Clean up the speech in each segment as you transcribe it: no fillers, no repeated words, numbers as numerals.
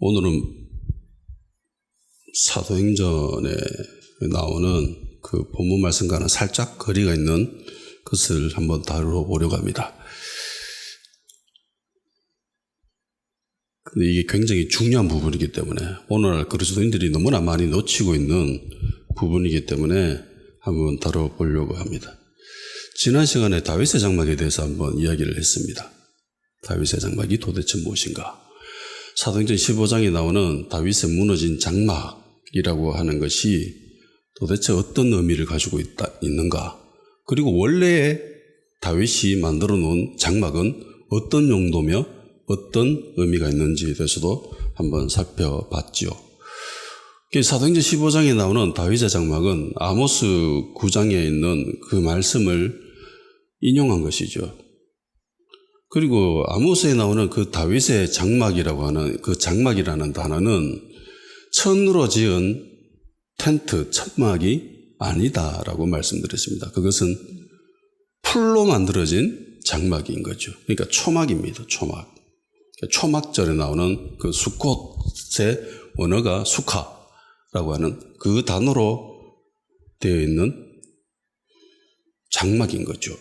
오늘은 사도행전에 나오는 그 본문 말씀과는 살짝 거리가 있는 것을 한번 다뤄보려고 합니다. 근데 이게 굉장히 중요한 부분이기 때문에 오늘날 그리스도인들이 너무나 많이 놓치고 있는 부분이기 때문에 한번 다뤄보려고 합니다. 지난 시간에 다윗의 장막에 대해서 한번 이야기를 했습니다. 다윗의 장막이 도대체 무엇인가? 사도행전 15장에 나오는 다윗의 무너진 장막이라고 하는 것이 도대체 어떤 의미를 가지고 있는가? 그리고 원래 다윗이 만들어 놓은 장막은 어떤 용도며 어떤 의미가 있는지에 대해서도 한번 살펴봤죠. 사도행전 15장에 나오는 다윗의 장막은 아모스 9장에 있는 그 말씀을 인용한 것이죠. 그리고 아모스에 나오는 그 다윗의 장막이라고 하는 그 장막이라는 단어는 천으로 지은 텐트, 천막이 아니다라고 말씀드렸습니다. 그것은 풀로 만들어진 장막인 거죠. 그러니까 초막입니다. 초막. 초막절에 나오는 그 수콧의 원어가 수카라고 하는 그 단어로 되어 있는 장막인 거죠.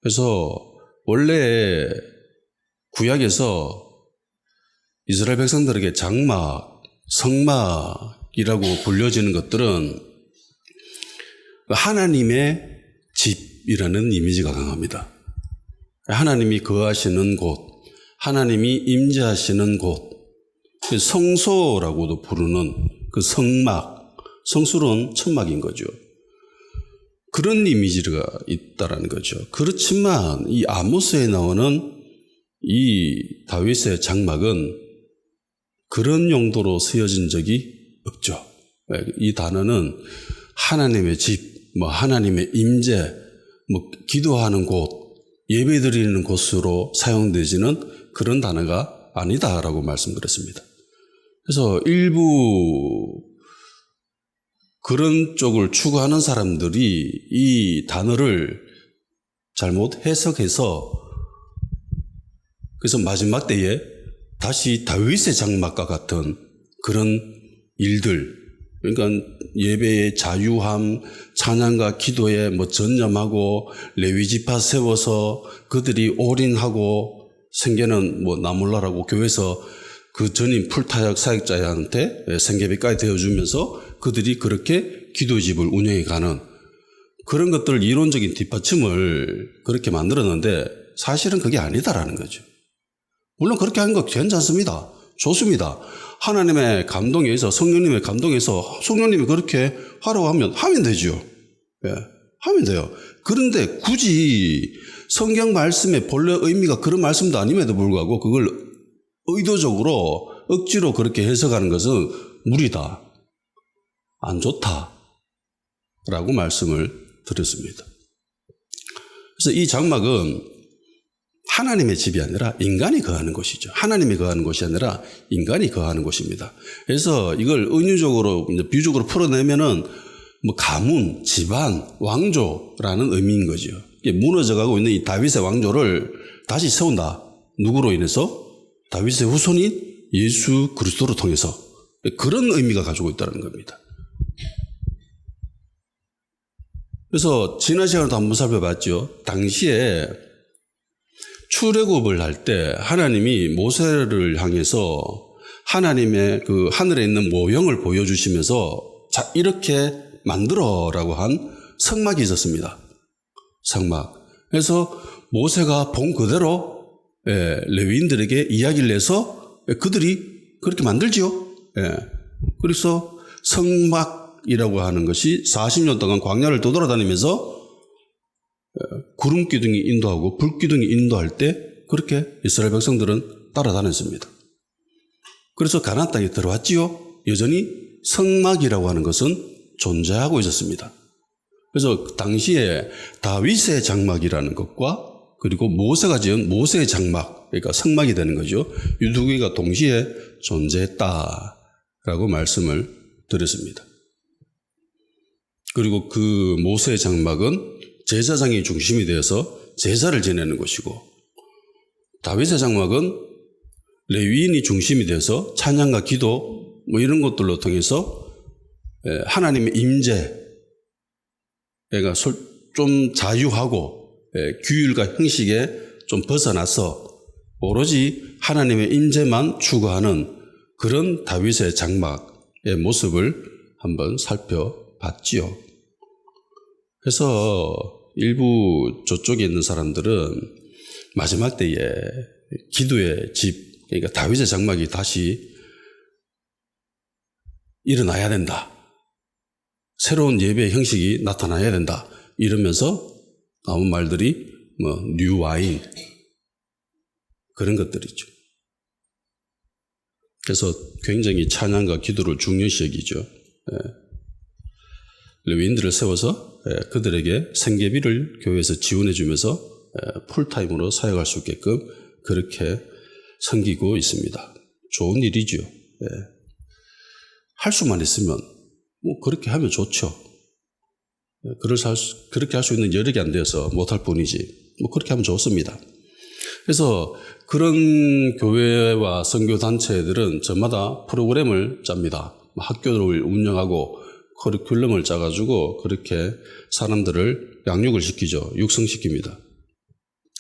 그래서 원래 구약에서 이스라엘 백성들에게 장막, 성막이라고 불려지는 것들은 하나님의 집이라는 이미지가 강합니다. 하나님이 거하시는 곳, 하나님이 임재하시는 곳, 성소라고도 부르는 그 성막, 성수로는 천막인 거죠. 그런 이미지가 있다라는 거죠. 그렇지만 이 아모스에 나오는 이 다윗의 장막은 그런 용도로 쓰여진 적이 없죠. 이 단어는 하나님의 집, 하나님의 임재, 기도하는 곳, 예배드리는 곳으로 사용되지는 그런 단어가 아니다라고 말씀드렸습니다. 그래서 일부 그런 쪽을 추구하는 사람들이 이 단어를 잘못 해석해서 그래서 마지막 때에 다시 다윗의 장막과 같은 그런 일들, 그러니까 예배의 자유함, 찬양과 기도에 전념하고 레위지파 세워서 그들이 올인하고 생계는 나몰라라고 교회에서 그 전임 풀타약 사역자한테 생계비까지 되어주면서 그들이 그렇게 기도집을 운영해가는 그런 것들 이론적인 뒷받침을 그렇게 만들었는데 사실은 그게 아니다라는 거죠. 물론 그렇게 하는 거 괜찮습니다. 좋습니다. 하나님의 감동에 의해서 성령님의 감동에 의해서 성령님이 그렇게 하라고 하면 되죠. 하면 돼요. 그런데 굳이 성경 말씀의 본래 의미가 그런 말씀도 아님에도 불구하고 그걸 의도적으로 억지로 그렇게 해석하는 것은 무리다. 안 좋다. 라고 말씀을 드렸습니다. 그래서 이 장막은 하나님의 집이 아니라 인간이 거하는 곳이죠. 하나님이 거하는 곳이 아니라 인간이 거하는 곳입니다. 그래서 이걸 은유적으로, 비유적으로 풀어내면은 가문, 집안, 왕조라는 의미인 거죠. 무너져가고 있는 이 다윗의 왕조를 다시 세운다. 누구로 인해서? 다윗의 후손인 예수 그리스도로 통해서. 그런 의미가 가지고 있다는 겁니다. 그래서 지난 시간에도 한번 살펴봤죠. 당시에 출애굽을 할 때 하나님이 모세를 향해서 하나님의 그 하늘에 있는 모형을 보여주시면서 자, 이렇게 만들어라고 한 성막이 있었습니다. 성막. 그래서 모세가 본 그대로 레위인들에게 이야기를 해서 그들이 그렇게 만들지요. 그래서 성막이라고 하는 것이 40년 동안 광야를 돌아다니면서 구름 기둥이 인도하고 불 기둥이 인도할 때 그렇게 이스라엘 백성들은 따라다녔습니다. 그래서 가나안 땅에 들어왔지요. 여전히 성막이라고 하는 것은 존재하고 있었습니다. 그래서 당시에 다윗의 장막이라는 것과 그리고 모세가 지은 모세의 장막, 그러니까 성막이 되는 거죠. 이 두 개가 동시에 존재했다라고 말씀을 드렸습니다. 그리고 그 모세의 장막은 제사장이 중심이 되어서 제사를 지내는 것이고 다윗의 장막은 레위인이 중심이 돼서 찬양과 기도 뭐 이런 것들로 통해서 하나님의 임재, 그러니까 좀 자유하고 규율과 형식에 좀 벗어나서 오로지 하나님의 임재만 추구하는 그런 다윗의 장막의 모습을 한번 살펴봤지요. 그래서 일부 저쪽에 있는 사람들은 마지막 때에 기도의 집, 그러니까 다윗의 장막이 다시 일어나야 된다. 새로운 예배 형식이 나타나야 된다. 이러면서 나온 말들이 뉴 와인 그런 것들이죠. 그래서 굉장히 찬양과 기도를 중요시 여기죠. 레위인들을 세워서 그들에게 생계비를 교회에서 지원해 주면서 풀타임으로 사역할 수 있게끔 그렇게 섬기고 있습니다. 좋은 일이죠. 할 수만 있으면 그렇게 하면 좋죠. 그렇게 할 수 있는 여력이 안 돼서 못할 뿐이지 그렇게 하면 좋습니다. 그래서 그런 교회와 선교단체들은 저마다 프로그램을 짭니다. 학교를 운영하고 커리큘럼을 짜가지고 그렇게 사람들을 양육을 시키죠. 육성시킵니다.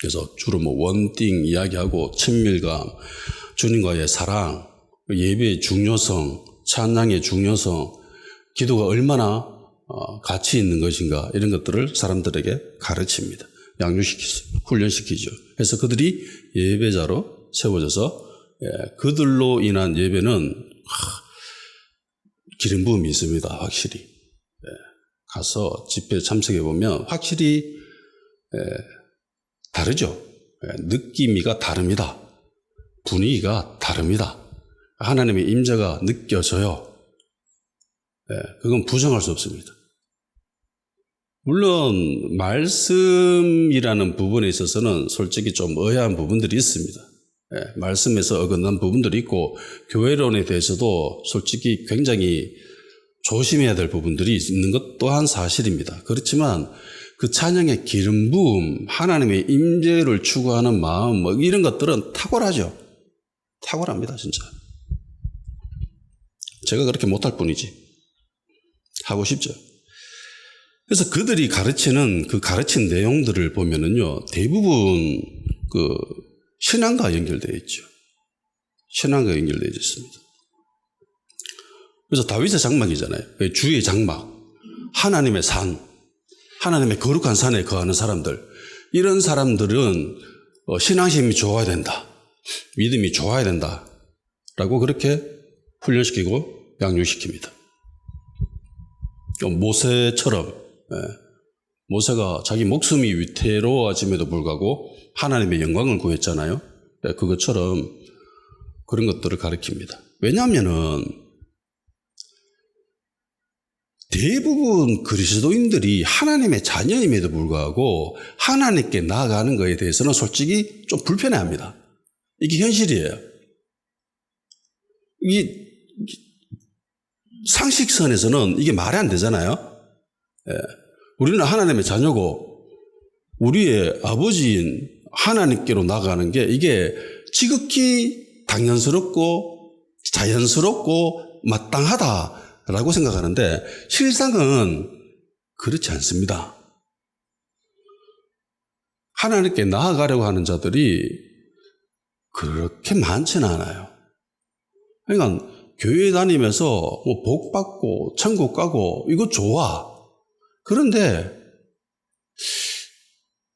그래서 주로 원띵 이야기하고 친밀감, 주님과의 사랑, 예배의 중요성, 찬양의 중요성, 기도가 얼마나 가치 있는 것인가 이런 것들을 사람들에게 가르칩니다. 양육시키죠. 훈련시키죠. 그래서 그들이 예배자로 세워져서 그들로 인한 예배는 기름 부음이 있습니다. 확실히. 가서 집회에 참석해 보면 확실히 다르죠. 느낌이가 다릅니다. 분위기가 다릅니다. 하나님의 임재가 느껴져요. 그건 부정할 수 없습니다. 물론 말씀이라는 부분에 있어서는 솔직히 좀 의아한 부분들이 있습니다. 말씀에서 어긋난 부분들이 있고 교회론에 대해서도 솔직히 굉장히 조심해야 될 부분들이 있는 것 또한 사실입니다. 그렇지만 그 찬양의 기름 부음, 하나님의 임재를 추구하는 마음 이런 것들은 탁월하죠. 탁월합니다, 진짜. 제가 그렇게 못할 뿐이지. 하고 싶죠. 그래서 그들이 가르치는 그 가르친 내용들을 보면은요, 대부분 그 신앙과 연결되어 있죠. 신앙과 연결되어 있습니다. 그래서 다윗의 장막이잖아요. 주의 장막, 하나님의 산, 하나님의 거룩한 산에 거하는 사람들, 이런 사람들은 신앙심이 좋아야 된다. 믿음이 좋아야 된다. 라고 그렇게 훈련시키고 양육시킵니다. 모세처럼 모세가 자기 목숨이 위태로워짐에도 불구하고 하나님의 영광을 구했잖아요. 그것처럼 그런 것들을 가르칩니다. 왜냐하면은 대부분 그리스도인들이 하나님의 자녀임에도 불구하고 하나님께 나아가는 것에 대해서는 솔직히 좀 불편해합니다. 이게 현실이에요. 이게 상식선에서는 이게 말이 안 되잖아요. 우리는 하나님의 자녀고 우리의 아버지인 하나님께로 나가는 게 이게 지극히 당연스럽고 자연스럽고 마땅하다라고 생각하는데 실상은 그렇지 않습니다. 하나님께 나아가려고 하는 자들이 그렇게 많지는 않아요. 그러니까 교회 다니면서 복 받고 천국 가고 이거 좋아. 그런데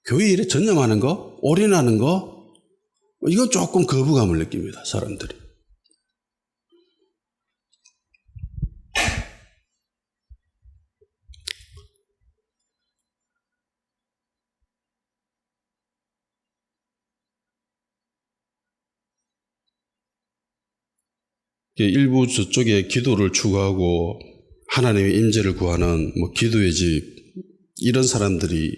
교회 일에 전념하는 거, 올인하는 거 이거 조금 거부감을 느낍니다. 사람들이. 일부 저쪽에 기도를 추구하고 하나님의 임재를 구하는 기도의 집 이런 사람들이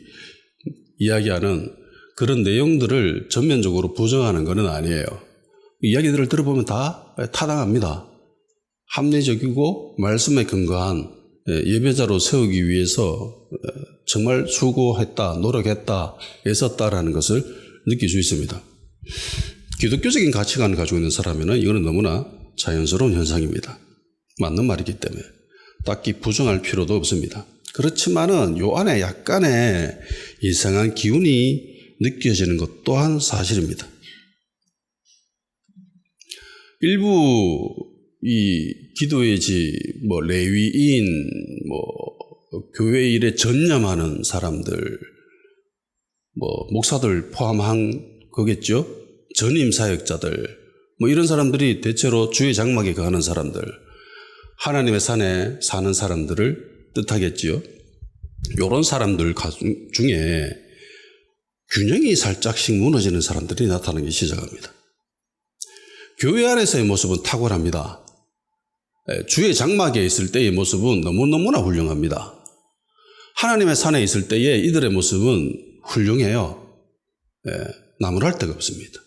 이야기하는 그런 내용들을 전면적으로 부정하는 것은 아니에요. 이야기들을 들어보면 다 타당합니다. 합리적이고 말씀에 근거한 예배자로 세우기 위해서 정말 수고했다, 노력했다, 애썼다라는 것을 느낄 수 있습니다. 기독교적인 가치관을 가지고 있는 사람이면 이거는 너무나 자연스러운 현상입니다. 맞는 말이기 때문에 딱히 부정할 필요도 없습니다. 그렇지만은 요 안에 약간의 이상한 기운이 느껴지는 것 또한 사실입니다. 일부 이 기도의 레위인, 교회 일에 전념하는 사람들, 목사들 포함한 거겠죠? 전임 사역자들, 이런 사람들이 대체로 주의 장막에 거하는 사람들, 하나님의 산에 사는 사람들을 뜻하겠지요. 이런 사람들 중에 균형이 살짝씩 무너지는 사람들이 나타나기 시작합니다. 교회 안에서의 모습은 탁월합니다. 주의 장막에 있을 때의 모습은 너무너무나 훌륭합니다. 하나님의 산에 있을 때의 이들의 모습은 훌륭해요. 나무랄 데가 없습니다.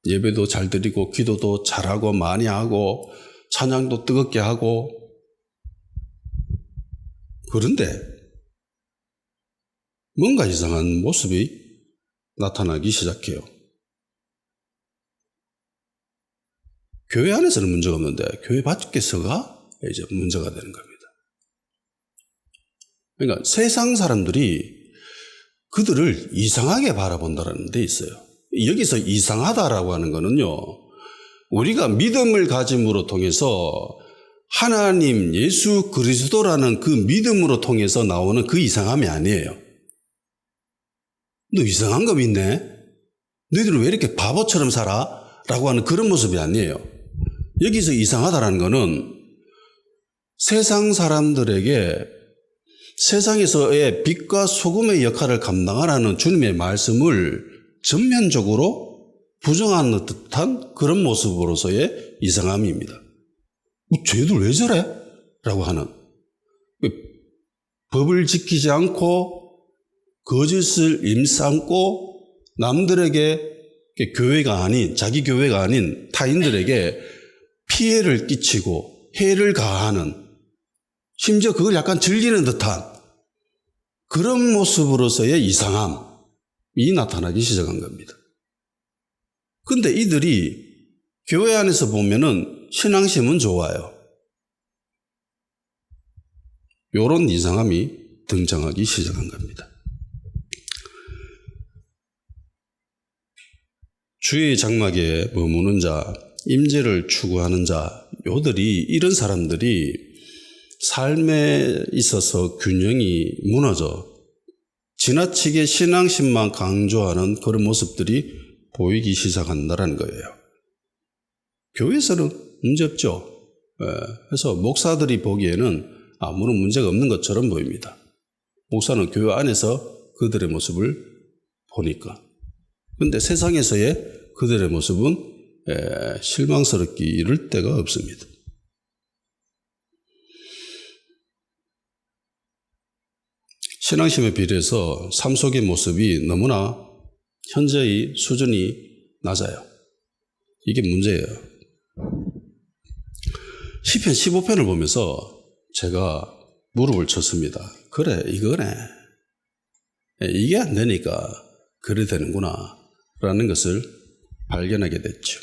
예배도 잘 드리고 기도도 잘하고 많이 하고 찬양도 뜨겁게 하고, 그런데 뭔가 이상한 모습이 나타나기 시작해요. 교회 안에서는 문제가 없는데 교회 밖에서가 이제 문제가 되는 겁니다. 그러니까 세상 사람들이 그들을 이상하게 바라본다는 데 있어요. 여기서 이상하다라고 하는 거는요, 우리가 믿음을 가짐으로 통해서 하나님 예수 그리스도라는 그 믿음으로 통해서 나오는 그 이상함이 아니에요. 너 이상한 거 믿네? 너희들은 왜 이렇게 바보처럼 살아? 라고 하는 그런 모습이 아니에요. 여기서 이상하다라는 거는 세상 사람들에게 세상에서의 빛과 소금의 역할을 감당하라는 주님의 말씀을 전면적으로 부정하는 듯한 그런 모습으로서의 이상함입니다. 쟤들 왜 저래? 라고 하는, 법을 지키지 않고 거짓을 임삼고 남들에게 교회가 아닌, 자기 교회가 아닌 타인들에게 피해를 끼치고 해를 가하는, 심지어 그걸 약간 즐기는 듯한 그런 모습으로서의 이상함이 나타나기 시작한 겁니다. 근데 이들이 교회 안에서 보면은 신앙심은 좋아요. 이런 이상함이 등장하기 시작한 겁니다. 주의 장막에 머무는 자, 임재를 추구하는 자, 이런 사람들이 삶에 있어서 균형이 무너져 지나치게 신앙심만 강조하는 그런 모습들이 보이기 시작한다는 거예요. 교회에서는 문제없죠. 그래서 목사들이 보기에는 아무런 문제가 없는 것처럼 보입니다. 목사는 교회 안에서 그들의 모습을 보니까. 그런데 세상에서의 그들의 모습은 실망스럽기 이를 데가 없습니다. 신앙심에 비례해서 삶 속의 모습이 너무나 현재의 수준이 낮아요. 이게 문제예요. 시편 15편을 보면서 제가 무릎을 쳤습니다. 그래, 이거네. 이게 안 되니까 그래 되는구나 라는 것을 발견하게 됐죠.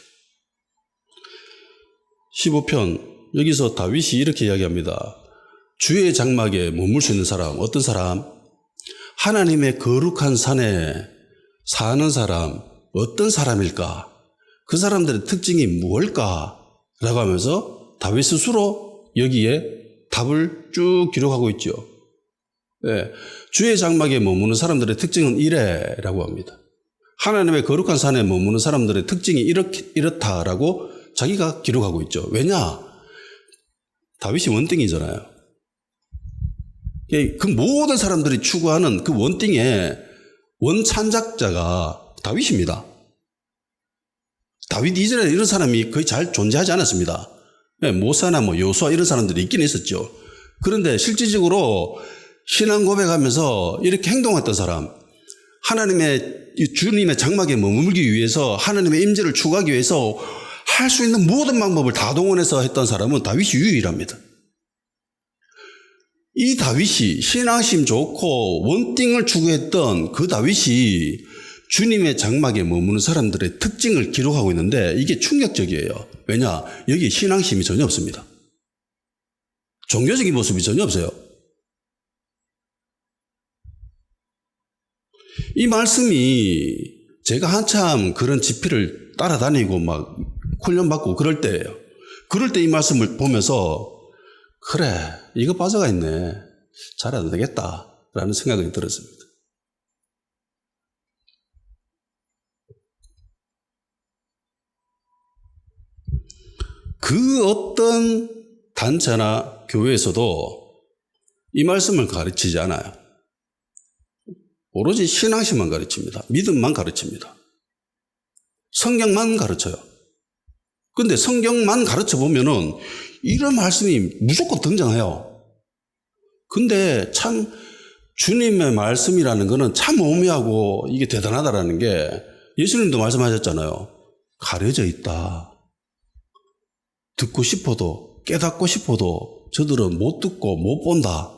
15편, 여기서 다윗이 이렇게 이야기합니다. 주의 장막에 머물 수 있는 사람, 어떤 사람? 하나님의 거룩한 산에 사는 사람, 어떤 사람일까? 그 사람들의 특징이 무엇일까? 라고 하면서 다윗 스스로 여기에 답을 쭉 기록하고 있죠. 주의 장막에 머무는 사람들의 특징은 이래라고 합니다. 하나님의 거룩한 산에 머무는 사람들의 특징이 이렇다라고 자기가 기록하고 있죠. 왜냐? 다윗이 원띵이잖아요. 그 모든 사람들이 추구하는 그 원띵의 원찬작자가 다윗입니다. 다윗 이전에 이런 사람이 거의 잘 존재하지 않았습니다. 모세나 여호수아 이런 사람들이 있긴 있었죠. 그런데 실질적으로 신앙 고백하면서 이렇게 행동했던 사람, 주님의 장막에 머물기 위해서 하나님의 임재를 추구하기 위해서 할 수 있는 모든 방법을 다 동원해서 했던 사람은 다윗이 유일합니다. 이 다윗이 신앙심 좋고 원띵을 추구했던 그 다윗이 주님의 장막에 머무는 사람들의 특징을 기록하고 있는데 이게 충격적이에요. 왜냐? 여기 신앙심이 전혀 없습니다. 종교적인 모습이 전혀 없어요. 이 말씀이 제가 한참 그런 집회를 따라다니고 막 훈련받고 그럴 때예요. 그럴 때 이 말씀을 보면서 그래, 이거 빠져가 있네. 잘해도 되겠다라는 생각이 들었습니다. 그 어떤 단체나 교회에서도 이 말씀을 가르치지 않아요. 오로지 신앙심만 가르칩니다. 믿음만 가르칩니다. 성경만 가르쳐요. 근데 성경만 가르쳐 보면은 이런 말씀이 무조건 등장해요. 근데 참 주님의 말씀이라는 거는 참 오묘하고 이게 대단하다라는 게 예수님도 말씀하셨잖아요. 가려져 있다. 듣고 싶어도 깨닫고 싶어도 저들은 못 듣고 못 본다.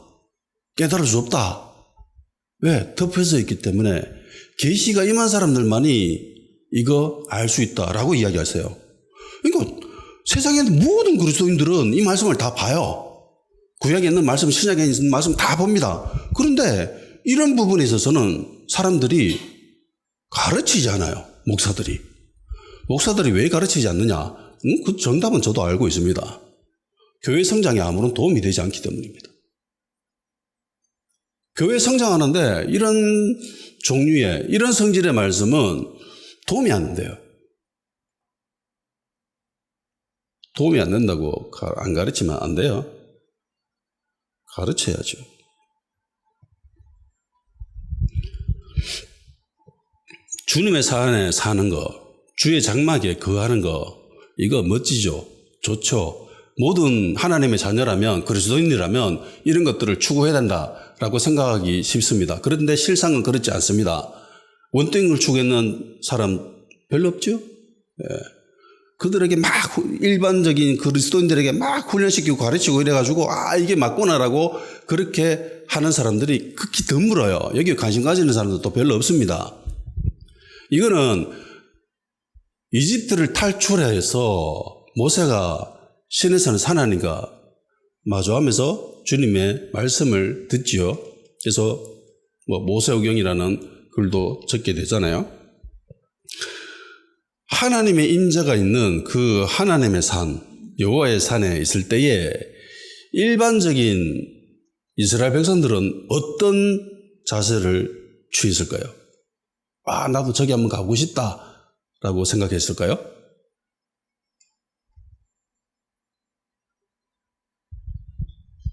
깨달을 수 없다. 왜? 덮여져 있기 때문에 계시가 임한 사람들만이 이거 알 수 있다라고 이야기하세요. 그러니까 세상에 있는 모든 그리스도인들은 이 말씀을 다 봐요. 구약에 있는 말씀, 신약에 있는 말씀 다 봅니다. 그런데 이런 부분에 있어서는 사람들이 가르치지 않아요. 목사들이. 목사들이 왜 가르치지 않느냐? 그 정답은 저도 알고 있습니다. 교회 성장에 아무런 도움이 되지 않기 때문입니다. 교회 성장하는데 이런 종류의 이런 성질의 말씀은 도움이 안 돼요. 도움이 안 된다고 안 가르치면 안 돼요. 가르쳐야죠. 주님의 산에 사는 거, 주의 장막에 거하는 거, 이거 멋지죠. 좋죠. 모든 하나님의 자녀라면, 그리스도인이라면 이런 것들을 추구해야 된다라고 생각하기 쉽습니다. 그런데 실상은 그렇지 않습니다. 원땡을 추구하는 사람 별로 없죠? 예. 그들에게 막 일반적인 그리스도인들에게 막 훈련시키고 가르치고 이래가지고 이게 맞구나라고 그렇게 하는 사람들이 극히 드물어요. 여기에 관심 가지는 사람들도 별로 없습니다. 이거는 이집트를 탈출해서 모세가 시내산을 하나님과 마주하면서 주님의 말씀을 듣지요. 그래서 모세오경이라는 글도 적게 되잖아요. 하나님의 인자가 있는 그 하나님의 산, 여호와의 산에 있을 때에 일반적인 이스라엘 백성들은 어떤 자세를 취했을까요? 나도 저기 한번 가고 싶다라고 생각했을까요?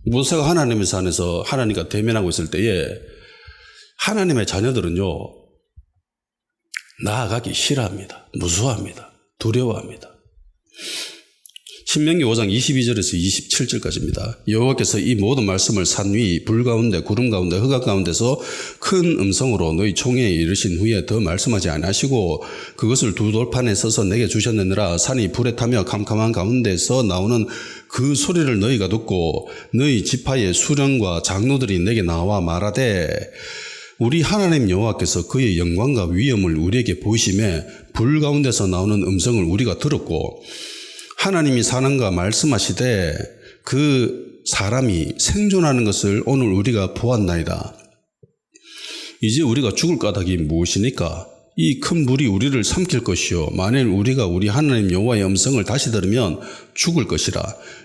모세가 하나님의 산에서 하나님과 대면하고 있을 때에 하나님의 자녀들은요, 나아가기 싫어합니다. 무서워합니다. 두려워합니다. 신명기 5장 22절에서 27절까지입니다. 여호와께서 이 모든 말씀을 산 위, 불 가운데, 구름 가운데, 흑암 가운데서 큰 음성으로 너희 총회에 이르신 후에 더 말씀하지 아니하시고 그것을 두 돌판에 서서 내게 주셨느니라. 산이 불에 타며 캄캄한 가운데서 나오는 그 소리를 너희가 듣고 너희 지파의 수령과 장로들이 내게 나와 말하되 우리 하나님 여호와께서 그의 영광과 위엄을 우리에게 보이심에 불 가운데서 나오는 음성을 우리가 들었고 하나님이 사는가 말씀하시되 그 사람이 생존하는 것을 오늘 우리가 보았나이다. 이제 우리가 죽을 까닭이 무엇이니까? 이 큰 불이 우리를 삼킬 것이요 만일 우리가 우리 하나님 여호와의 음성을 다시 들으면 죽을 것이라.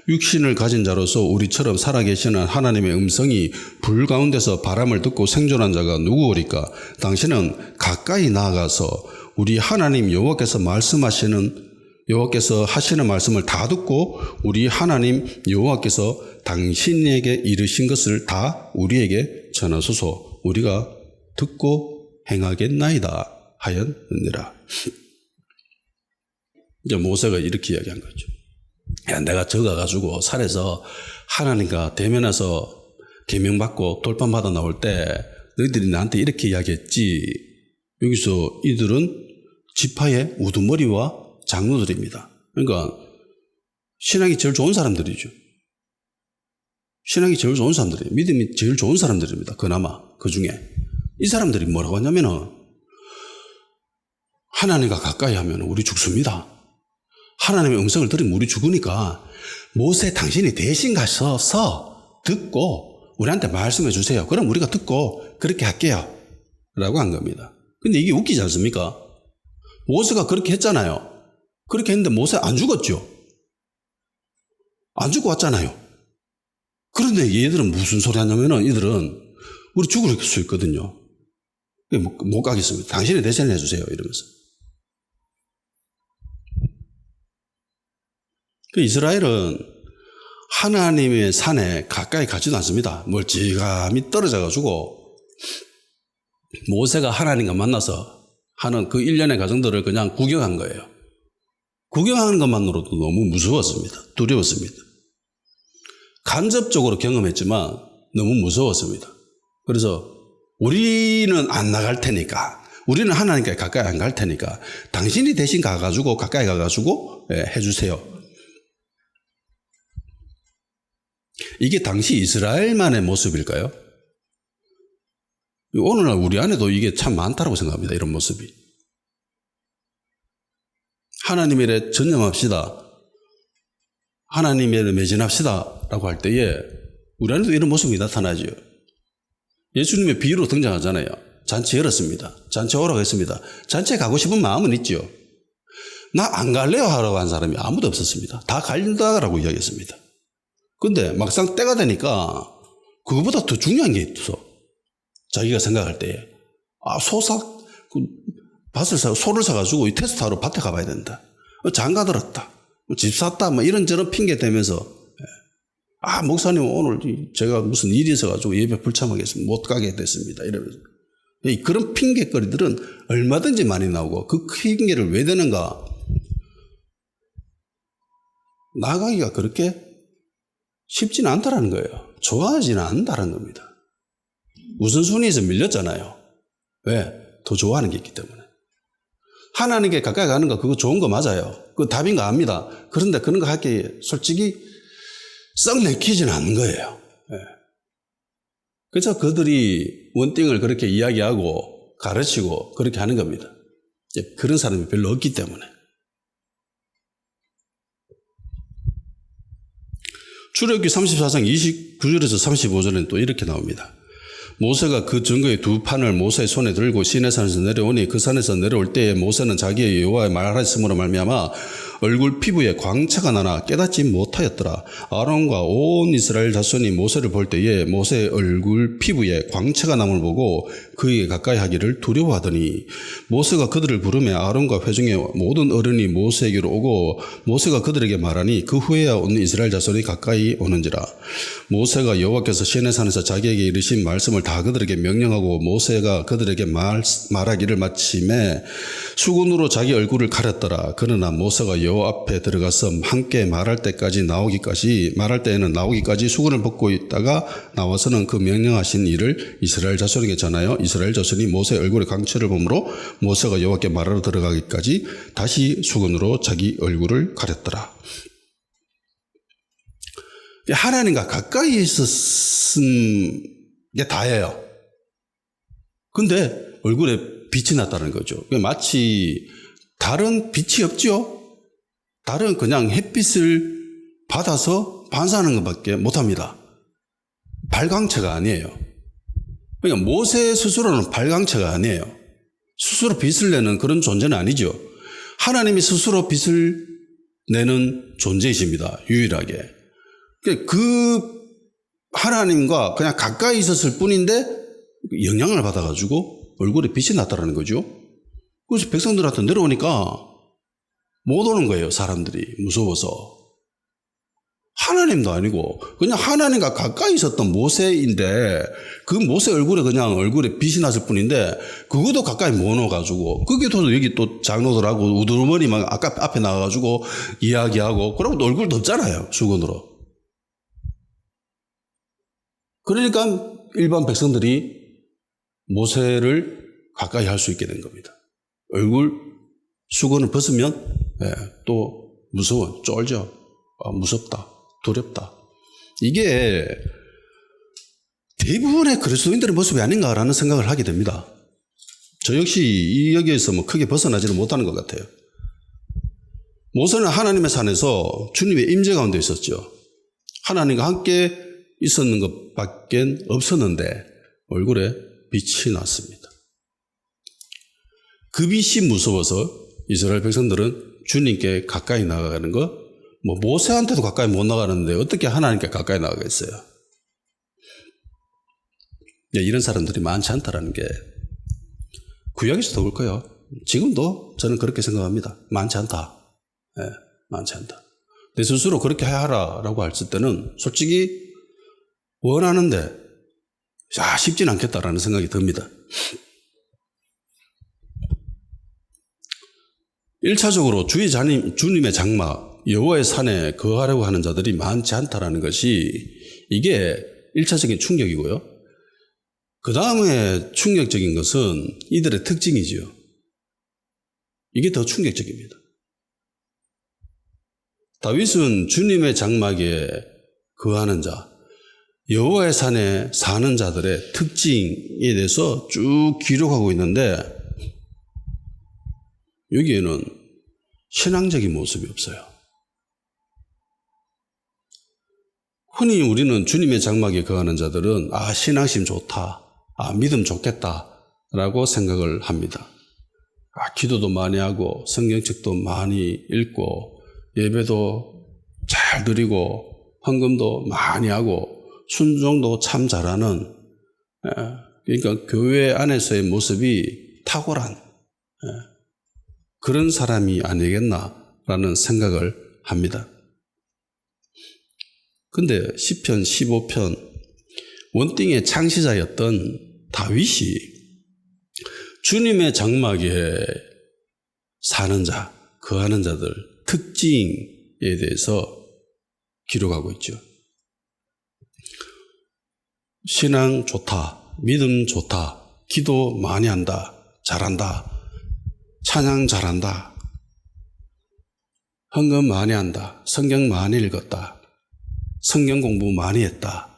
육신을 가진 자로서 우리처럼 살아계시는 하나님의 음성이 불 가운데서 바람을 듣고 생존한 자가 누구오리까? 당신은 가까이 나아가서 우리 하나님 여호와께서 하시는 말씀을 다 듣고 우리 하나님 여호와께서 당신에게 이르신 것을 다 우리에게 전하소서. 우리가 듣고 행하겠나이다 하였느니라. 이제 모세가 이렇게 이야기한 거죠. 야, 내가 저 가가지고 산에서 하나님과 대면해서 계명받고 돌판받아 나올 때 너희들이 나한테 이렇게 이야기했지. 여기서 이들은 지파의 우두머리와 장로들입니다. 그러니까 신앙이 제일 좋은 사람들이죠. 신앙이 제일 좋은 사람들이에요. 믿음이 제일 좋은 사람들입니다. 그나마 그 중에 이 사람들이 뭐라고 하냐면은 하나님과 가까이 하면 우리 죽습니다. 하나님의 음성을 들으면 우리 죽으니까 모세 당신이 대신 가셔서 듣고 우리한테 말씀해 주세요. 그럼 우리가 듣고 그렇게 할게요. 라고 한 겁니다. 근데 이게 웃기지 않습니까? 모세가 그렇게 했잖아요. 그렇게 했는데 모세 안 죽었죠. 안 죽고 왔잖아요. 그런데 얘들은 무슨 소리 하냐면은 이들은 우리 죽을 수 있거든요. 못 가겠습니다. 당신이 대신해 주세요. 이러면서. 이스라엘은 하나님의 산에 가까이 가지도 않습니다. 멀찌감히 떨어져가지고 모세가 하나님과 만나서 하는 그 일련의 과정들을 그냥 구경한 거예요. 구경하는 것만으로도 너무 무서웠습니다. 두려웠습니다. 간접적으로 경험했지만 너무 무서웠습니다. 그래서 우리는 안 나갈 테니까, 우리는 하나님께 가까이 안 갈 테니까 당신이 대신 가가지고 가까이 가가지고 해주세요. 이게 당시 이스라엘만의 모습일까요? 오늘날 우리 안에도 이게 참 많다고 생각합니다. 이런 모습이. 하나님 일에 전념합시다. 하나님 일에 매진합시다. 라고 할 때에 우리 안에도 이런 모습이 나타나죠. 예수님의 비유로 등장하잖아요. 잔치 열었습니다. 잔치 오라고 했습니다. 잔치에 가고 싶은 마음은 있죠. 나 안 갈래요 하라고 한 사람이 아무도 없었습니다. 다 갈린다라고 이야기했습니다. 근데 막상 때가 되니까 그거보다 더 중요한 게 있어. 자기가 생각할 때에. 소를 사가지고 이 테스트하러 밭에 가봐야 된다. 장가 들었다. 집 샀다. 뭐 이런저런 핑계 대면서. 목사님 오늘 제가 무슨 일이 있어가지고 예배 불참하겠습니다. 못 가게 됐습니다. 이러면서. 그런 핑계거리들은 얼마든지 많이 나오고 그 핑계를 왜 대는가? 나가기가 그렇게 쉽지는 않다라는 거예요. 좋아하지는 않는다는 겁니다. 우선순위에서 밀렸잖아요. 왜? 더 좋아하는 게 있기 때문에. 하나님께 가까이 가는 거 그거 좋은 거 맞아요. 그거 답인 거 압니다. 그런데 그런 거 하기에 솔직히 썩 내키지는 않는 거예요. 네. 그래서 그들이 원띵을 그렇게 이야기하고 가르치고 그렇게 하는 겁니다. 그런 사람이 별로 없기 때문에. 출애굽기 34장 29절에서 35절에는 또 이렇게 나옵니다. 모세가 그 증거의 두 판을 모세의 손에 들고 시내산에서 내려오니 그 산에서 내려올 때에 모세는 자기의 여호와의 말하였으므로 말미암아 얼굴 피부에 광채가 나나 깨닫지 못하였더라. 아론과 온 이스라엘 자손이 모세를 볼 때에 모세의 얼굴 피부에 광채가 남을 보고 그에게 가까이 하기를 두려워하더니 모세가 그들을 부르며 아론과 회중의 모든 어른이 모세에게로 오고 모세가 그들에게 말하니 그 후에야 온 이스라엘 자손이 가까이 오는지라. 모세가 여호와께서 시내산에서 자기에게 이르신 말씀을 다 그들에게 명령하고 모세가 그들에게 말하기를 마침에 수건으로 자기 얼굴을 가렸더라. 그러나 모세가 여호와 앞에 들어가서 함께 말할 때에는 나오기까지 수건을 벗고 있다가 나와서는 그 명령하신 일을 이스라엘 자손에게 전하여 이스라엘 자손이 모세의 얼굴에 광채를 보므로 모세가 여호와께 말하러 들어가기까지 다시 수건으로 자기 얼굴을 가렸더라. 하나님과 가까이 있었은 게 다예요. 근데 얼굴에 빛이 났다는 거죠. 마치 다른 빛이 없죠. 다른 그냥 햇빛을 받아서 반사하는 것밖에 못합니다. 발광체가 아니에요. 그러니까 모세 스스로는 발광체가 아니에요. 스스로 빛을 내는 그런 존재는 아니죠. 하나님이 스스로 빛을 내는 존재이십니다. 유일하게. 그 하나님과 그냥 가까이 있었을 뿐인데 영향을 받아가지고 얼굴에 빛이 났다는 거죠. 그래서 백성들한테 내려오니까 못 오는 거예요. 사람들이 무서워서. 하나님도 아니고 그냥 하나님과 가까이 있었던 모세인데 그 모세 얼굴에 빛이 났을 뿐인데 그것도 가까이 못 오가지고 거기도 여기 또 장로들하고 우두머리 막 아까 앞에 나와가지고 이야기하고 그러고 또 얼굴 덮잖아요. 수건으로. 그러니까 일반 백성들이 모세를 가까이 할 수 있게 된 겁니다. 얼굴 수건을 벗으면 또 무서워, 쫄죠. 무섭다, 두렵다. 이게 대부분의 그리스도인들의 모습이 아닌가라는 생각을 하게 됩니다. 저 역시 이 여기에서 뭐 크게 벗어나지는 못하는 것 같아요. 모세는 하나님의 산에서 주님의 임재 가운데 있었죠. 하나님과 함께 있었는 것밖에 없었는데 얼굴에 빛이 났습니다. 그 빛이 무서워서 이스라엘 백성들은 주님께 가까이 나가는 거, 뭐 모세한테도 가까이 못 나가는데 어떻게 하나님께 가까이 나가겠어요? 이런 사람들이 많지 않다라는 게 구약에서도 올 거예요. 지금도 저는 그렇게 생각합니다. 많지 않다. 네, 많지 않다. 내 스스로 그렇게 하라라고 했을 때는 솔직히 원하는데 쉽진 않겠다라는 생각이 듭니다. 1차적으로 주님의 장막, 여호와의 산에 거하려고 하는 자들이 많지 않다라는 것이 이게 1차적인 충격이고요. 그 다음에 충격적인 것은 이들의 특징이지요. 이게 더 충격적입니다. 다윗은 주님의 장막에 거하는 자, 여호와의 산에 사는 자들의 특징에 대해서 쭉 기록하고 있는데 여기에는 신앙적인 모습이 없어요. 흔히 우리는 주님의 장막에 거하는 자들은 신앙심 좋다, 믿음 좋겠다라고 생각을 합니다. 기도도 많이 하고 성경책도 많이 읽고 예배도 잘 드리고 헌금도 많이 하고 순종도 참 잘하는, 그러니까 교회 안에서의 모습이 탁월한 그런 사람이 아니겠나라는 생각을 합니다. 근데 시편 15편 원띵의 창시자였던 다윗이 주님의 장막에 사는 자, 거하는 자들 특징에 대해서 기록하고 있죠. 신앙 좋다, 믿음 좋다, 기도 많이 한다, 잘한다, 찬양 잘한다, 헌금 많이 한다, 성경 많이 읽었다, 성경 공부 많이 했다,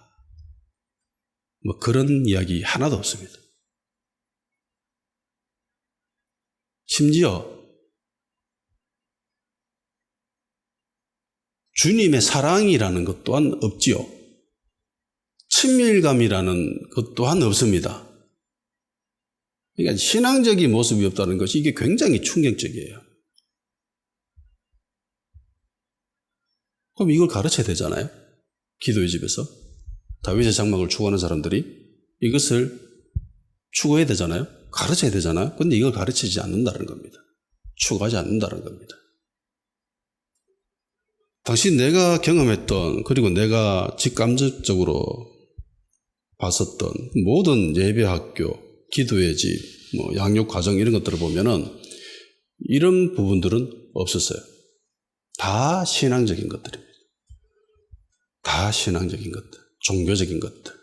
뭐 그런 이야기 하나도 없습니다. 심지어 주님의 사랑이라는 것 또한 없지요. 친밀감이라는 것 또한 없습니다. 그러니까 신앙적인 모습이 없다는 것이 이게 굉장히 충격적이에요. 그럼 이걸 가르쳐야 되잖아요. 기도의 집에서 다윗의 장막을 추구하는 사람들이 이것을 추구해야 되잖아요. 가르쳐야 되잖아요. 그런데 이걸 가르치지 않는다는 겁니다. 추구하지 않는다는 겁니다. 당시 내가 경험했던, 그리고 내가 직감적으로 봤었던 모든 예배학교, 기도의 집, 양육과정 이런 것들을 보면은 이런 부분들은 없었어요. 다 신앙적인 것들입니다. 다 신앙적인 것들, 종교적인 것들.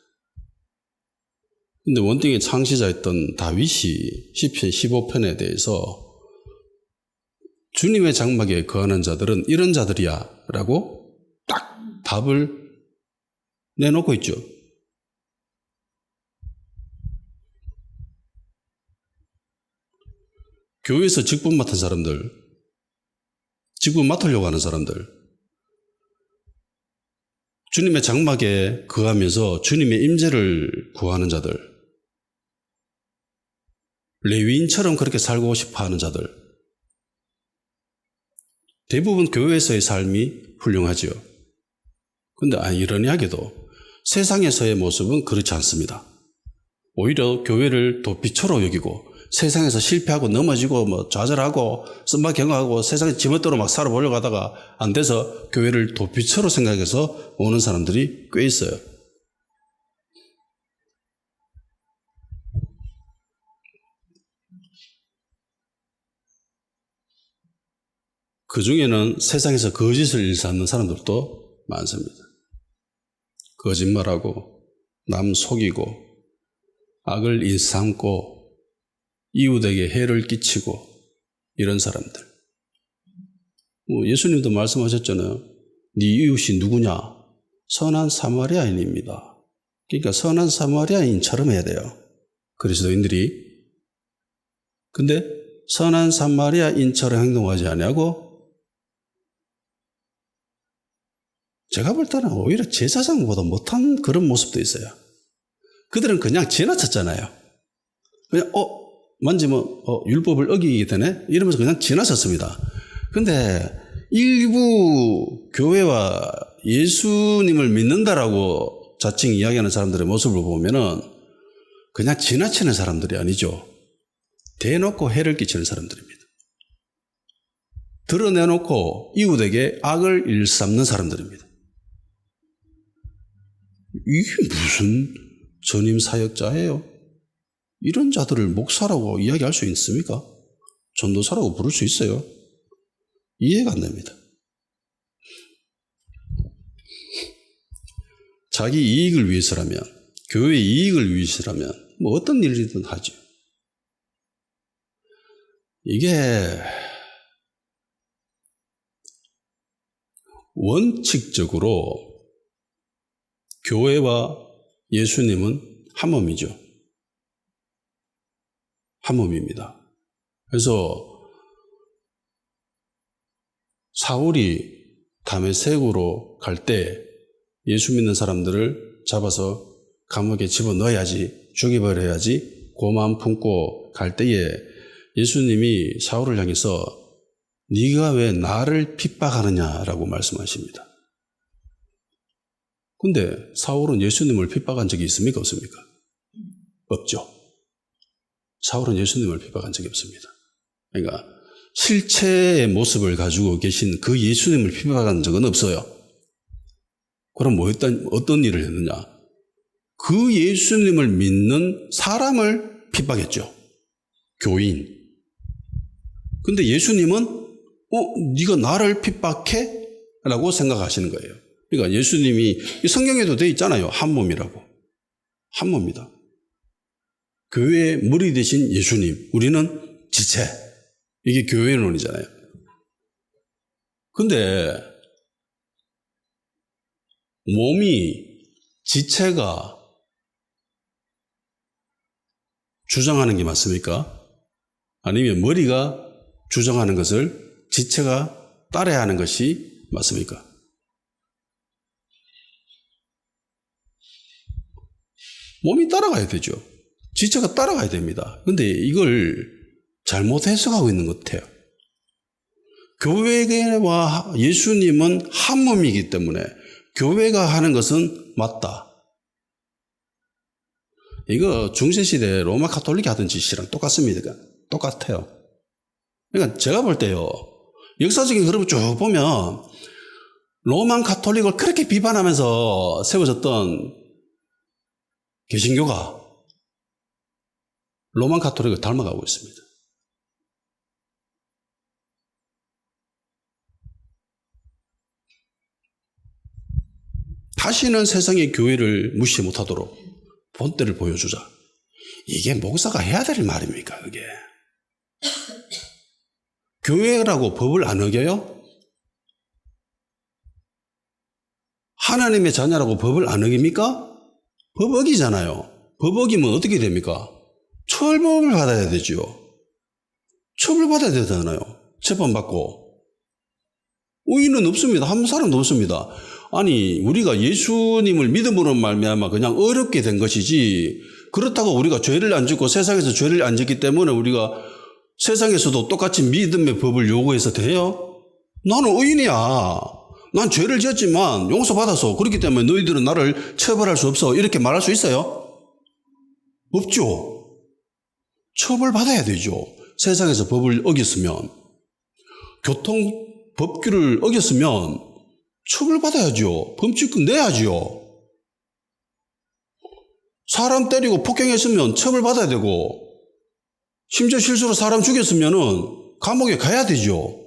근데 원띵의 창시자였던 다윗이 시편 15편에 대해서 주님의 장막에 거하는 자들은 이런 자들이야 라고 딱 답을 내놓고 있죠. 교회에서 직분 맡은 사람들, 직분 맡으려고 하는 사람들, 주님의 장막에 거하면서 주님의 임재를 구하는 자들, 레위인처럼 그렇게 살고 싶어 하는 자들, 대부분 교회에서의 삶이 훌륭하지요. 그런데 아이러니하게도 세상에서의 모습은 그렇지 않습니다. 오히려 교회를 도피처로 여기고 세상에서 실패하고 넘어지고 좌절하고 쓴마경하고 세상에 지멋대로 막 살아보려고 하다가 안 돼서 교회를 도피처로 생각해서 오는 사람들이 꽤 있어요. 그 중에는 세상에서 거짓을 일삼는 사람들도 많습니다. 거짓말하고 남 속이고 악을 일삼고 이웃에게 해를 끼치고 이런 사람들. 예수님도 말씀하셨잖아요. 네 이웃이 누구냐? 선한 사마리아인입니다. 그러니까 선한 사마리아인처럼 해야 돼요. 그리스도인들이. 근데 선한 사마리아인처럼 행동하지 아니하고 제가 볼 때는 오히려 제사장보다 못한 그런 모습도 있어요. 그들은 그냥 지나쳤잖아요. 그냥 만지면 율법을 어기게 되네? 이러면서 그냥 지나쳤습니다. 근데 일부 교회와 예수님을 믿는다라고 자칭 이야기하는 사람들의 모습을 보면은 그냥 지나치는 사람들이 아니죠. 대놓고 해를 끼치는 사람들입니다. 드러내놓고 이웃에게 악을 일삼는 사람들입니다. 이게 무슨 전임 사역자예요? 이런 자들을 목사라고 이야기할 수 있습니까? 전도사라고 부를 수 있어요? 이해가 안 됩니다. 자기 이익을 위해서라면, 교회의 이익을 위해서라면 뭐 어떤 일이든 하죠. 이게 원칙적으로 교회와 예수님은 한 몸이죠. 한 몸입니다. 그래서 사울이 다메섹으로 갈 때 예수 믿는 사람들을 잡아서 감옥에 집어넣어야지, 죽여버려야지 고마움 품고 갈 때에 예수님이 사울을 향해서 네가 왜 나를 핍박하느냐라고 말씀하십니다. 근데 사울은 예수님을 핍박한 적이 있습니까? 없습니까? 없죠. 사울은 예수님을 핍박한 적이 없습니다. 그러니까 실체의 모습을 가지고 계신 그 예수님을 핍박한 적은 없어요. 그럼 어떤 일을 했느냐? 그 예수님을 믿는 사람을 핍박했죠. 교인. 근데 예수님은 네가 나를 핍박해? 라고 생각하시는 거예요. 그러니까 예수님이 성경에도 되어 있잖아요. 한 몸이라고. 한 몸이다. 교회의 머리 되신 예수님. 우리는 지체. 이게 교회론이잖아요. 근데 몸이 지체가 주장하는 게 맞습니까? 아니면 머리가 주장하는 것을 지체가 따라야 하는 것이 맞습니까? 몸이 따라가야 되죠. 지체가 따라가야 됩니다. 근데 이걸 잘못 해석하고 있는 것 같아요. 교회와 예수님은 한 몸이기 때문에 교회가 하는 것은 맞다. 이거 중세시대 로마 가톨릭이 하던 짓이랑 똑같습니다. 똑같아요. 그러니까 제가 볼 때요, 역사적인 흐름을 쭉 보면 로마 가톨릭을 그렇게 비판하면서 세워졌던 개신교가 로마 가톨릭을 닮아가고 있습니다. 다시는 세상의 교회를 무시 못하도록 본때를 보여주자. 이게 목사가 해야 될 말입니까, 그게? 교회라고 법을 안 어겨요? 하나님의 자녀라고 법을 안 어깁니까? 법 어기잖아요. 법 어기면 어떻게 됩니까? 처벌을 받아야 되죠. 처벌받아야 되잖아요. 재판받고. 의인은 없습니다. 한 사람도 없습니다. 아니, 우리가 예수님을 믿음으로 말미암아 그냥 어렵게 된 것이지, 그렇다고 우리가 죄를 안 짓고 세상에서 죄를 안 짓기 때문에 우리가 세상에서도 똑같이 믿음의 법을 요구해서 돼요? 나는 의인이야. 난 죄를 지었지만 용서받아서 그렇기 때문에 너희들은 나를 처벌할 수 없어. 이렇게 말할 수 있어요? 없죠. 처벌받아야 되죠. 세상에서 법을 어겼으면. 교통 법규를 어겼으면 처벌받아야죠. 범칙금 내야죠. 사람 때리고 폭행했으면 처벌받아야 되고, 심지어 실수로 사람 죽였으면은 감옥에 가야 되죠.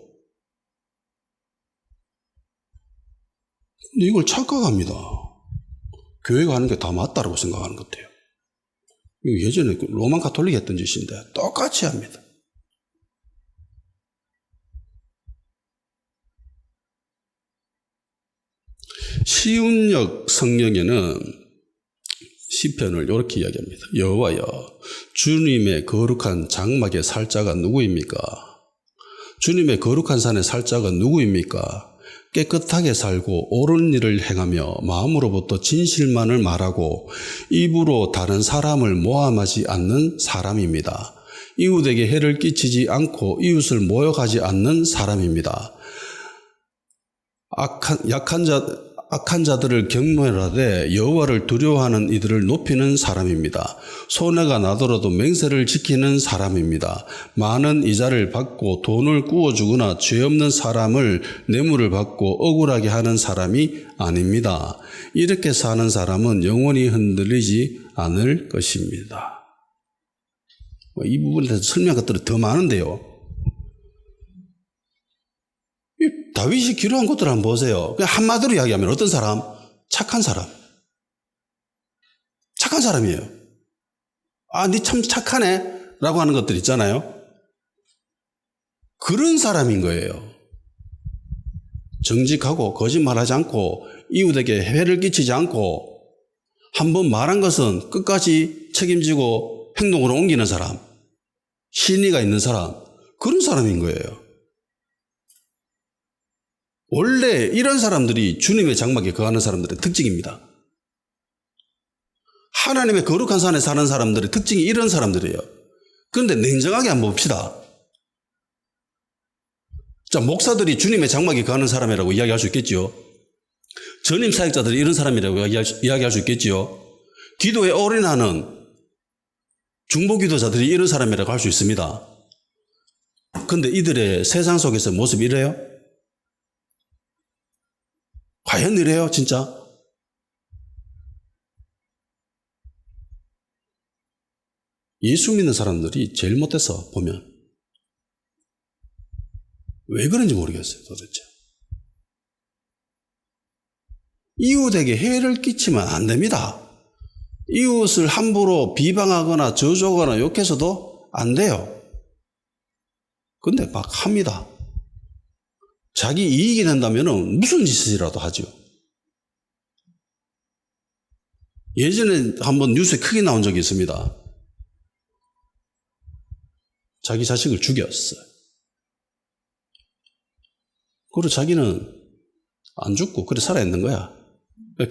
근데 이걸 착각합니다. 교회가 하는 게 다 맞다라고 생각하는 것 같아요. 이거 예전에 로만 가톨릭이 했던 짓인데 똑같이 합니다. 시운역 성령에는 시편을 이렇게 이야기합니다. 여호와여, 주님의 거룩한 장막에 살 자가 누구입니까? 주님의 거룩한 산에 살 자가 누구입니까? 깨끗하게 살고 옳은 일을 행하며 마음으로부터 진실만을 말하고 입으로 다른 사람을 모함하지 않는 사람입니다. 이웃에게 해를 끼치지 않고 이웃을 모욕하지 않는 사람입니다. 악한 자들을 경멸하되 여호와를 두려워하는 이들을 높이는 사람입니다. 손해가 나더라도 맹세를 지키는 사람입니다. 많은 이자를 받고 돈을 구워주거나 죄 없는 사람을 뇌물을 받고 억울하게 하는 사람이 아닙니다. 이렇게 사는 사람은 영원히 흔들리지 않을 것입니다. 이 부분에 대해서 설명한 것들은 더 많은데요. 다윗이 기록한 것들을 한번 보세요. 그냥 한마디로 이야기하면 어떤 사람? 착한 사람. 착한 사람이에요. 아, 니 참 착하네 라고 하는 것들 있잖아요. 그런 사람인 거예요. 정직하고 거짓말하지 않고 이웃에게 해를 끼치지 않고 한번 말한 것은 끝까지 책임지고 행동으로 옮기는 사람. 신의가 있는 사람. 그런 사람인 거예요. 원래 이런 사람들이 주님의 장막에 거하는 사람들의 특징입니다. 하나님의 거룩한 산에 사는 사람들의 특징이 이런 사람들이에요. 그런데 냉정하게 한번 봅시다. 자, 목사들이 주님의 장막에 거하는 사람이라고 이야기할 수 있겠지요. 전임 사역자들이 이런 사람이라고 이야기할 수 있겠지요. 기도에 올인하는 중보기도자들이 이런 사람이라고 할 수 있습니다. 그런데 이들의 세상 속에서 모습이 이래요? 과연 이래요, 진짜? 예수 믿는 사람들이 제일 못해서 보면 왜 그런지 모르겠어요, 도대체. 이웃에게 해를 끼치면 안 됩니다. 이웃을 함부로 비방하거나 저주하거나 욕해서도 안 돼요. 근데 막 합니다. 자기 이익이 된다면 무슨 짓이라도 하죠. 예전에 한번 뉴스에 크게 나온 적이 있습니다. 자기 자식을 죽였어요. 그리고 자기는 안 죽고 그래 살아있는 거야.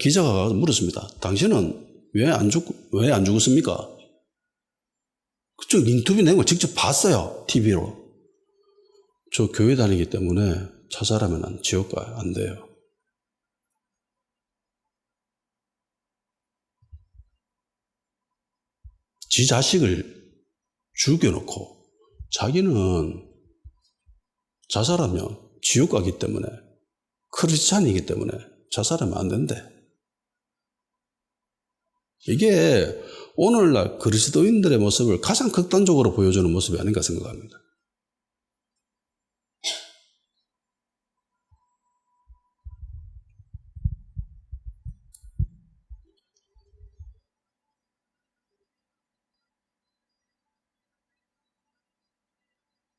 기자가 가서 물었습니다. 당신은 왜 안 죽었습니까? 그쪽 인터뷰 내용을 직접 봤어요. TV로. 저 교회 다니기 때문에 자살하면 지옥 가요. 안 돼요. 지 자식을 죽여놓고 자기는 자살하면 지옥 가기 때문에 크리스찬이기 때문에 자살하면 안 된대. 이게 오늘날 그리스도인들의 모습을 가장 극단적으로 보여주는 모습이 아닌가 생각합니다.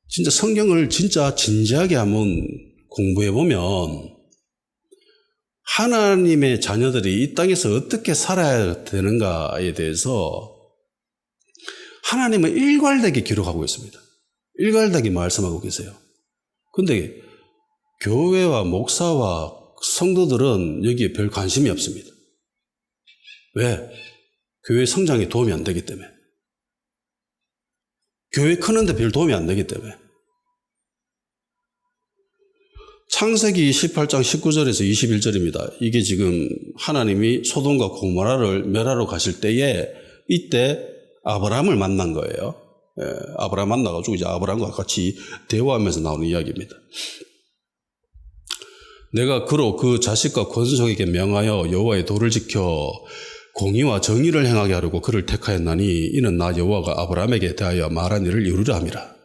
진짜 성경을 진짜 진지하게 한번 공부해보면 하나님의 자녀들이 이 땅에서 어떻게 살아야 되는가에 대해서 하나님은 일괄되게 기록하고 있습니다. 일괄되게 말씀하고 계세요. 그런데 교회와 목사와 성도들은 여기에 별 관심이 없습니다. 왜? 교회 성장에 도움이 안 되기 때문에. 교회 크는데 별 도움이 안 되기 때문에. 창세기 18장 19절에서 21절입니다. 이게 지금 하나님이 소돔과 고모라를 멸하러 가실 때에 이때 아브라함을 만난 거예요. 아브라함 만나가지고 이제 아브라함과 같이 대화하면서 나오는 이야기입니다. 내가 그로 그 자식과 권속에게 명하여 여호와의 도를 지켜 공의와 정의를 행하게 하려고 그를 택하였나니 이는 나 여호와가 아브라함에게 대하여 말한 일을 이루려 함이라.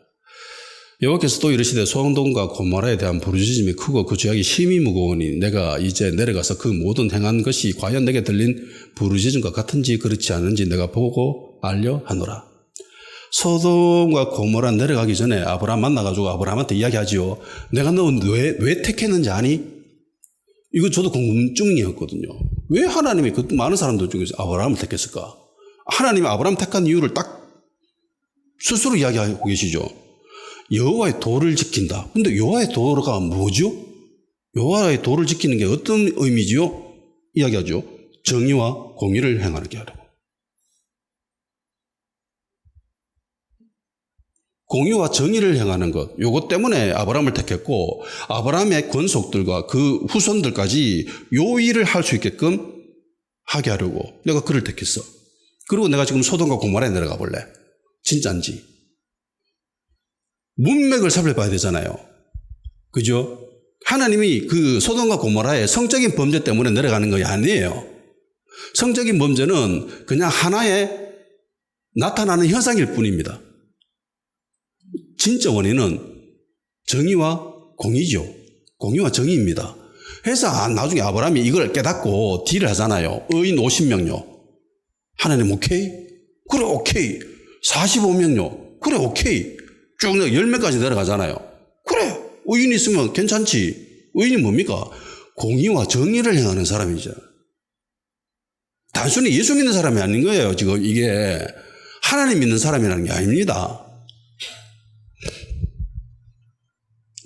여호와께서 또 이르시되 소돔과 고모라에 대한 부르짖음이 크고 그 죄악이 심히 무거우니 내가 이제 내려가서 그 모든 행한 것이 과연 내게 들린 부르짖음과 같은지 그렇지 않은지 내가 보고 알려 하노라. 소돔과 고모라 내려가기 전에 아브라함 만나가지고 아브라함한테 이야기하지요. 내가 너 왜 택했는지 아니? 이거 저도 궁금증이었거든요. 왜 하나님이 그 많은 사람들 중에서 아브라함을 택했을까? 하나님이 아브라함 택한 이유를 딱 스스로 이야기하고 계시죠. 여호와의 도를 지킨다. 근데 여호와의 도가 뭐죠? 여호와의 도를 지키는 게 어떤 의미지요? 이야기하죠. 정의와 공의를 행하는 게 하라고. 공의와 정의를 행하는 것, 요것 때문에 아브라함을 택했고, 아브라함의 권속들과 그 후손들까지 요 일을 할 수 있게끔 하게 하려고 내가 그를 택했어. 그리고 내가 지금 소돔과 고모라에 내려가 볼래. 진짜인지. 문맥을 살펴봐야 되잖아요. 그죠? 하나님이 그 소돔과 고모라의 성적인 범죄 때문에 내려가는 것이 아니에요. 성적인 범죄는 그냥 하나의 나타나는 현상일 뿐입니다. 진짜 원인은 정의와 공의죠. 공의와 정의입니다. 그래서 나중에 아브라함이 이걸 깨닫고 딜을 하잖아요. 의인 50명요. 하나님 오케이? 그래 오케이. 45명요. 그래 오케이. 쭉 10명까지 내려가잖아요. 그래 의인 있으면 괜찮지. 의인이 뭡니까? 공의와 정의를 행하는 사람이죠. 단순히 예수 믿는 사람이 아닌 거예요. 지금 이게 하나님 믿는 사람이라는 게 아닙니다.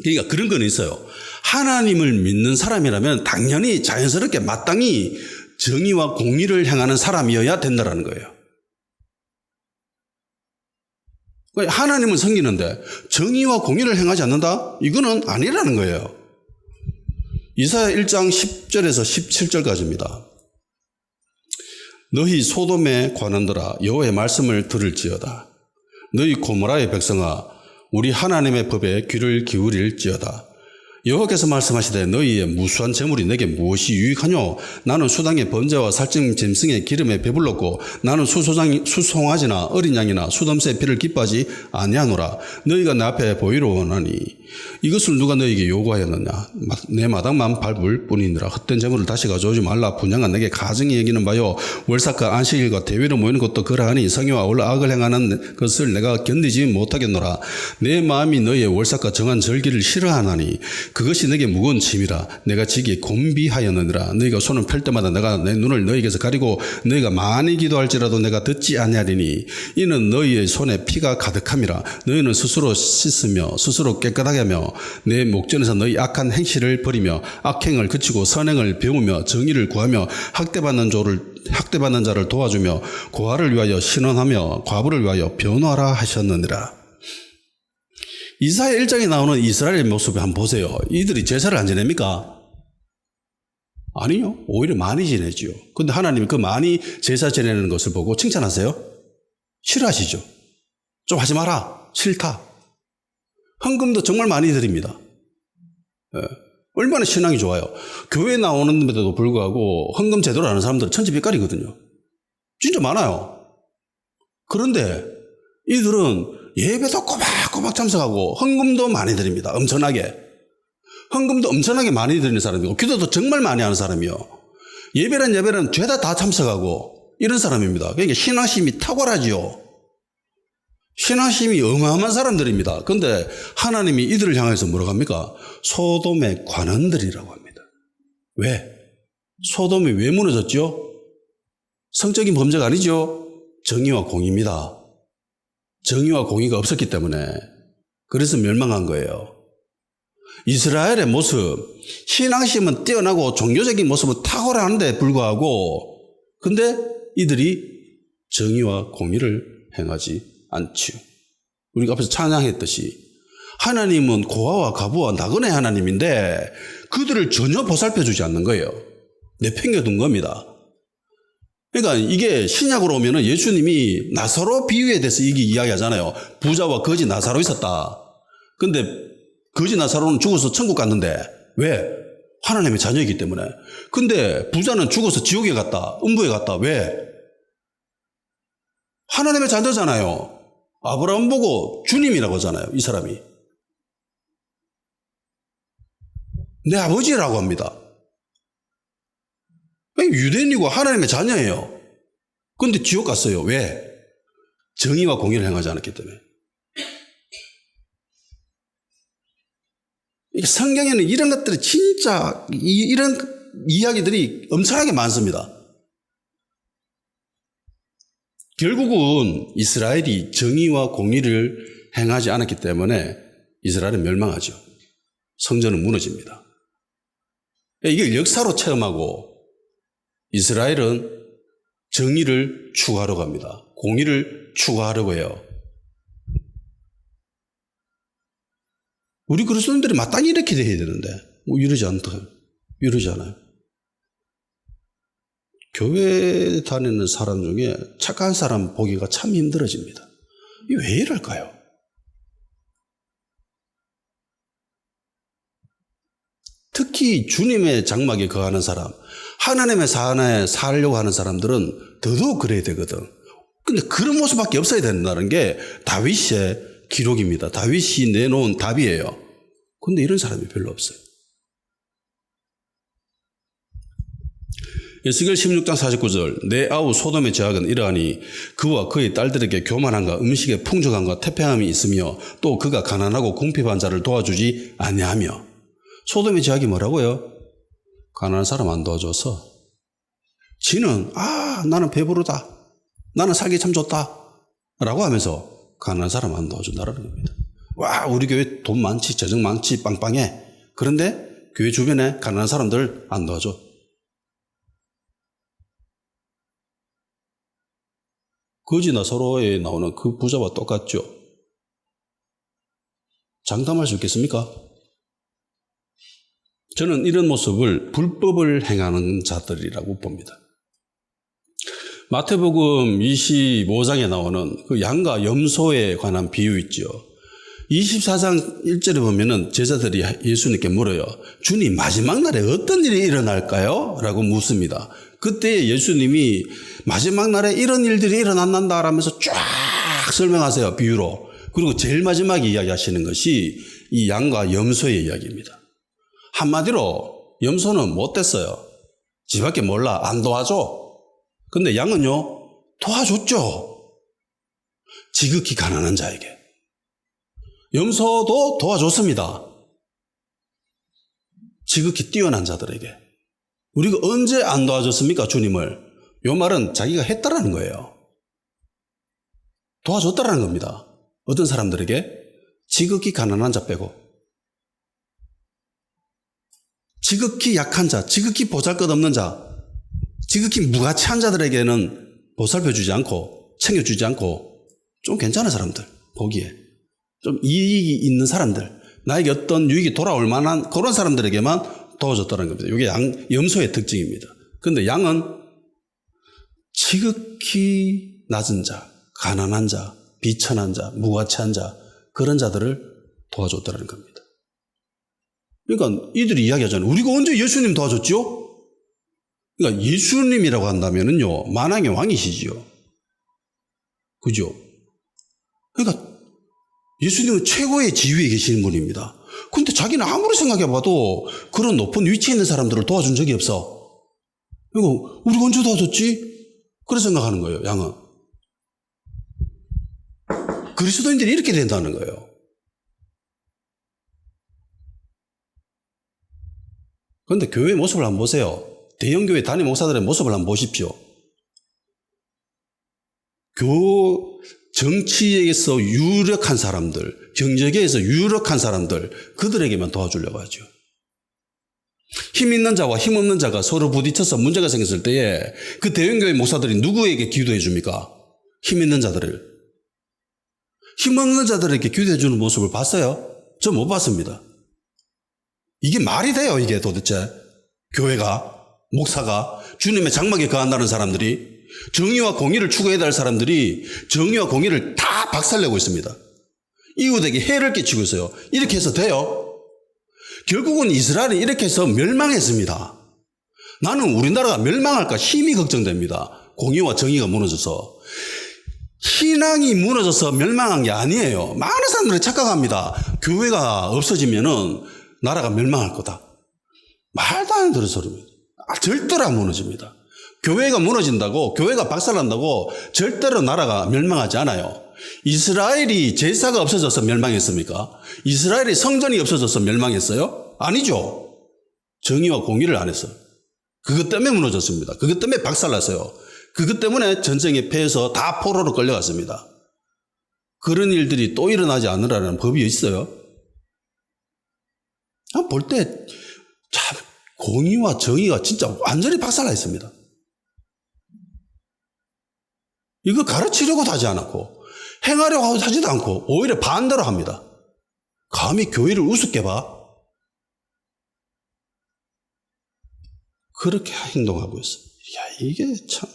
그러니까 그런 건 있어요. 하나님을 믿는 사람이라면 당연히 자연스럽게 마땅히 정의와 공의를 행하는 사람이어야 된다는 거예요. 하나님을 섬기는데 정의와 공의를 행하지 않는다? 이거는 아니라는 거예요. 이사야 1장 10절에서 17절까지입니다. 너희 소돔의 관원들아 여호와의 말씀을 들을지어다. 너희 고모라의 백성아 우리 하나님의 법에 귀를 기울일지어다. 여호와께서 말씀하시되 너희의 무수한 재물이 내게 무엇이 유익하뇨? 나는 수당의 번제와 살찐 짐승의 기름에 배불렀고 나는 수송아지나 어린 양이나 수덤새의 피를 기뻐하지 아니하노라. 너희가 내 앞에 보이러 원하니 이것을 누가 너희에게 요구하였느냐? 내 마당만 밟을 뿐이니라. 헛된 재물을 다시 가져오지 말라. 분양한 내게 가증히 여기는 바요. 월삭과 안식일과 대회로 모이는 것도 그러하니 성의와 악을 행하는 것을 내가 견디지 못하겠노라. 내 마음이 너희의 월삭과 정한 절기를 싫어하나니 그것이 내게 무거운 짐이라. 내가 지기 곤비하였느니라. 너희가 손을 펼 때마다 내가 내 눈을 너희에게서 가리고 너희가 많이 기도할지라도 내가 듣지 아니하리니 이는 너희의 손에 피가 가득함이라. 너희는 스스로 씻으며 스스로 깨끗하게 하며 내 목전에서 너희 악한 행실을 버리며 악행을 그치고 선행을 배우며 정의를 구하며 학대받는 자를 도와주며 고아를 위하여 신원하며 과부를 위하여 변호하라 하셨느니라. 이사야 1장에 나오는 이스라엘의 모습을 한번 보세요. 이들이 제사를 안 지냅니까? 아니요. 오히려 많이 지내지요. 근데 하나님이 그 많이 제사 지내는 것을 보고 칭찬하세요? 싫어하시죠? 좀 하지 마라. 싫다. 헌금도 정말 많이 드립니다. 예. 얼마나 신앙이 좋아요. 교회 나오는데도 불구하고 헌금 제대로 하는 사람들은 천지백갈이거든요. 진짜 많아요. 그런데 이들은 예배도 꼬박꼬박 참석하고 헌금도 많이 드립니다. 엄청나게. 헌금도 엄청나게 많이 드리는 사람이고 기도도 정말 많이 하는 사람이요. 예배는 죄다 다 참석하고 이런 사람입니다. 그러니까 신앙심이 탁월하지요. 신앙심이 어마어마한 사람들입니다. 그런데 하나님이 이들을 향해서 뭐라고 합니까? 소돔의 관원들이라고 합니다. 왜? 소돔이 왜 무너졌죠? 성적인 범죄가 아니죠. 정의와 공의입니다. 정의와 공의가 없었기 때문에 그래서 멸망한 거예요. 이스라엘의 모습, 신앙심은 뛰어나고 종교적인 모습은 탁월한데 불구하고 근데 이들이 정의와 공의를 행하지 않지요. 우리가 앞에서 찬양했듯이 하나님은 고아와 과부와 나그네 하나님인데 그들을 전혀 보살펴주지 않는 거예요. 내팽겨둔 겁니다. 그러니까 이게 신약으로 오면은 예수님이 나사로 비유에 대해서 이게 이야기하잖아요. 부자와 거지 나사로 있었다. 근데 거지 나사로는 죽어서 천국 갔는데 왜? 하나님의 자녀이기 때문에. 근데 부자는 죽어서 지옥에 갔다. 음부에 갔다. 왜? 하나님의 자녀잖아요. 아브라함 보고 주님이라고 하잖아요. 이 사람이. 내 아버지라고 합니다. 유대인이고 하나님의 자녀예요. 그런데 지옥 갔어요. 왜? 정의와 공의를 행하지 않았기 때문에. 성경에는 이런 것들이 진짜 이런 이야기들이 엄청나게 많습니다. 결국은 이스라엘이 정의와 공의를 행하지 않았기 때문에 이스라엘은 멸망하죠. 성전은 무너집니다. 이걸 역사로 체험하고 이스라엘은 정의를 추구하려고 합니다. 공의를 추구하려고 해요. 우리 그리스도인들이 마땅히 이렇게 돼야 되는데 이러지 않아요. 교회 다니는 사람 중에 착한 사람 보기가 참 힘들어집니다. 이게 왜 이럴까요? 특히 주님의 장막에 거하는 사람, 하나님의 산에 살려고 하는 사람들은 더더욱 그래야 되거든. 근데 그런 모습밖에 없어야 된다는 게 다윗의 기록입니다. 다윗이 내놓은 답이에요. 근데 이런 사람이 별로 없어요. 에스겔 16장 49절 내 아우 소돔의 죄악은 이러하니 그와 그의 딸들에게 교만함과 음식의 풍족함과 태평함이 있으며 또 그가 가난하고 궁핍한 자를 도와주지 아니하며. 소돔의 죄악이 뭐라고요? 가난한 사람 안 도와줘서 지는 나는 배부르다, 나는 살기 참 좋다 라고 하면서 가난한 사람 안 도와준다는 겁니다. 와, 우리 교회 돈 많지, 재정 많지, 빵빵해. 그런데 교회 주변에 가난한 사람들 안 도와줘. 거지나 서로에 나오는 그 부자와 똑같죠. 장담할 수 있겠습니까? 저는 이런 모습을 불법을 행하는 자들이라고 봅니다. 마태복음 25장에 나오는 그 양과 염소에 관한 비유 있죠. 24장 1절에 보면은 제자들이 예수님께 물어요. 주님, 마지막 날에 어떤 일이 일어날까요? 라고 묻습니다. 그때 예수님이 마지막 날에 이런 일들이 일어난다 라면서 쫙 설명하세요. 비유로. 그리고 제일 마지막에 이야기하시는 것이 이 양과 염소의 이야기입니다. 한마디로 염소는 못됐어요. 지밖에 몰라. 안 도와줘. 근데 양은요, 도와줬죠. 지극히 가난한 자에게. 염소도 도와줬습니다. 지극히 뛰어난 자들에게. 우리가 언제 안 도와줬습니까, 주님을? 요 말은 자기가 했다라는 거예요. 도와줬다라는 겁니다. 어떤 사람들에게? 지극히 가난한 자 빼고. 지극히 약한 자, 지극히 보잘것없는 자, 지극히 무가치한 자들에게는 보살펴주지 않고 챙겨주지 않고 좀 괜찮은 사람들, 보기에 좀 이익이 있는 사람들, 나에게 어떤 유익이 돌아올 만한 그런 사람들에게만 도와줬다는 겁니다. 이게 염소의 특징입니다. 그런데 양은 지극히 낮은 자, 가난한 자, 비천한 자, 무가치한 자, 그런 자들을 도와줬다는 겁니다. 그러니까 이들이 이야기하잖아요. 우리가 언제 예수님 도와줬지요? 그러니까 예수님이라고 한다면은요, 만왕의 왕이시지요. 그죠? 그러니까 예수님은 최고의 지위에 계시는 분입니다. 근데 자기는 아무리 생각해봐도 그런 높은 위치에 있는 사람들을 도와준 적이 없어. 그리고 우리가 언제 도와줬지? 그런 생각하는 거예요, 양은. 그리스도인들이 이렇게 된다는 거예요. 그런데 교회의 모습을 한번 보세요. 대형교회 담임 목사들의 모습을 한번 보십시오. 정치에서 유력한 사람들, 경제계에서 유력한 사람들, 그들에게만 도와주려고 하죠. 힘 있는 자와 힘 없는 자가 서로 부딪혀서 문제가 생겼을 때에 그 대형교회 목사들이 누구에게 기도해 줍니까? 힘 있는 자들을. 힘 없는 자들에게 기도해 주는 모습을 봤어요? 저 못 봤습니다. 이게 말이 돼요, 이게 도대체? 교회가, 목사가, 주님의 장막에 거한다는 사람들이, 정의와 공의를 추구해야 될 사람들이 정의와 공의를 다 박살내고 있습니다. 이웃에게 해를 끼치고 있어요. 이렇게 해서 돼요? 결국은 이스라엘이 이렇게 해서 멸망했습니다. 나는 우리나라가 멸망할까 힘이 걱정됩니다. 공의와 정의가 무너져서. 신앙이 무너져서 멸망한 게 아니에요. 많은 사람들이 착각합니다. 교회가 없어지면은 나라가 멸망할 거다. 말도 안 되는 소리입니다. 절대로 안 무너집니다. 교회가 무너진다고, 교회가 박살난다고 절대로 나라가 멸망하지 않아요. 이스라엘이 제사가 없어져서 멸망했습니까? 이스라엘이 성전이 없어져서 멸망했어요? 아니죠. 정의와 공의를 안 했어요. 그것 때문에 무너졌습니다. 그것 때문에 박살났어요. 그것 때문에 전쟁에 패해서 다 포로로 끌려갔습니다. 그런 일들이 또 일어나지 않으라는 법이 있어요. 볼 때 참 공의와 정의가 진짜 완전히 박살나 있습니다. 이거 가르치려고 하지 않았고 행하려고 하지도 않고 오히려 반대로 합니다. 감히 교회를 우습게 봐? 그렇게 행동하고 있어. 이게 참.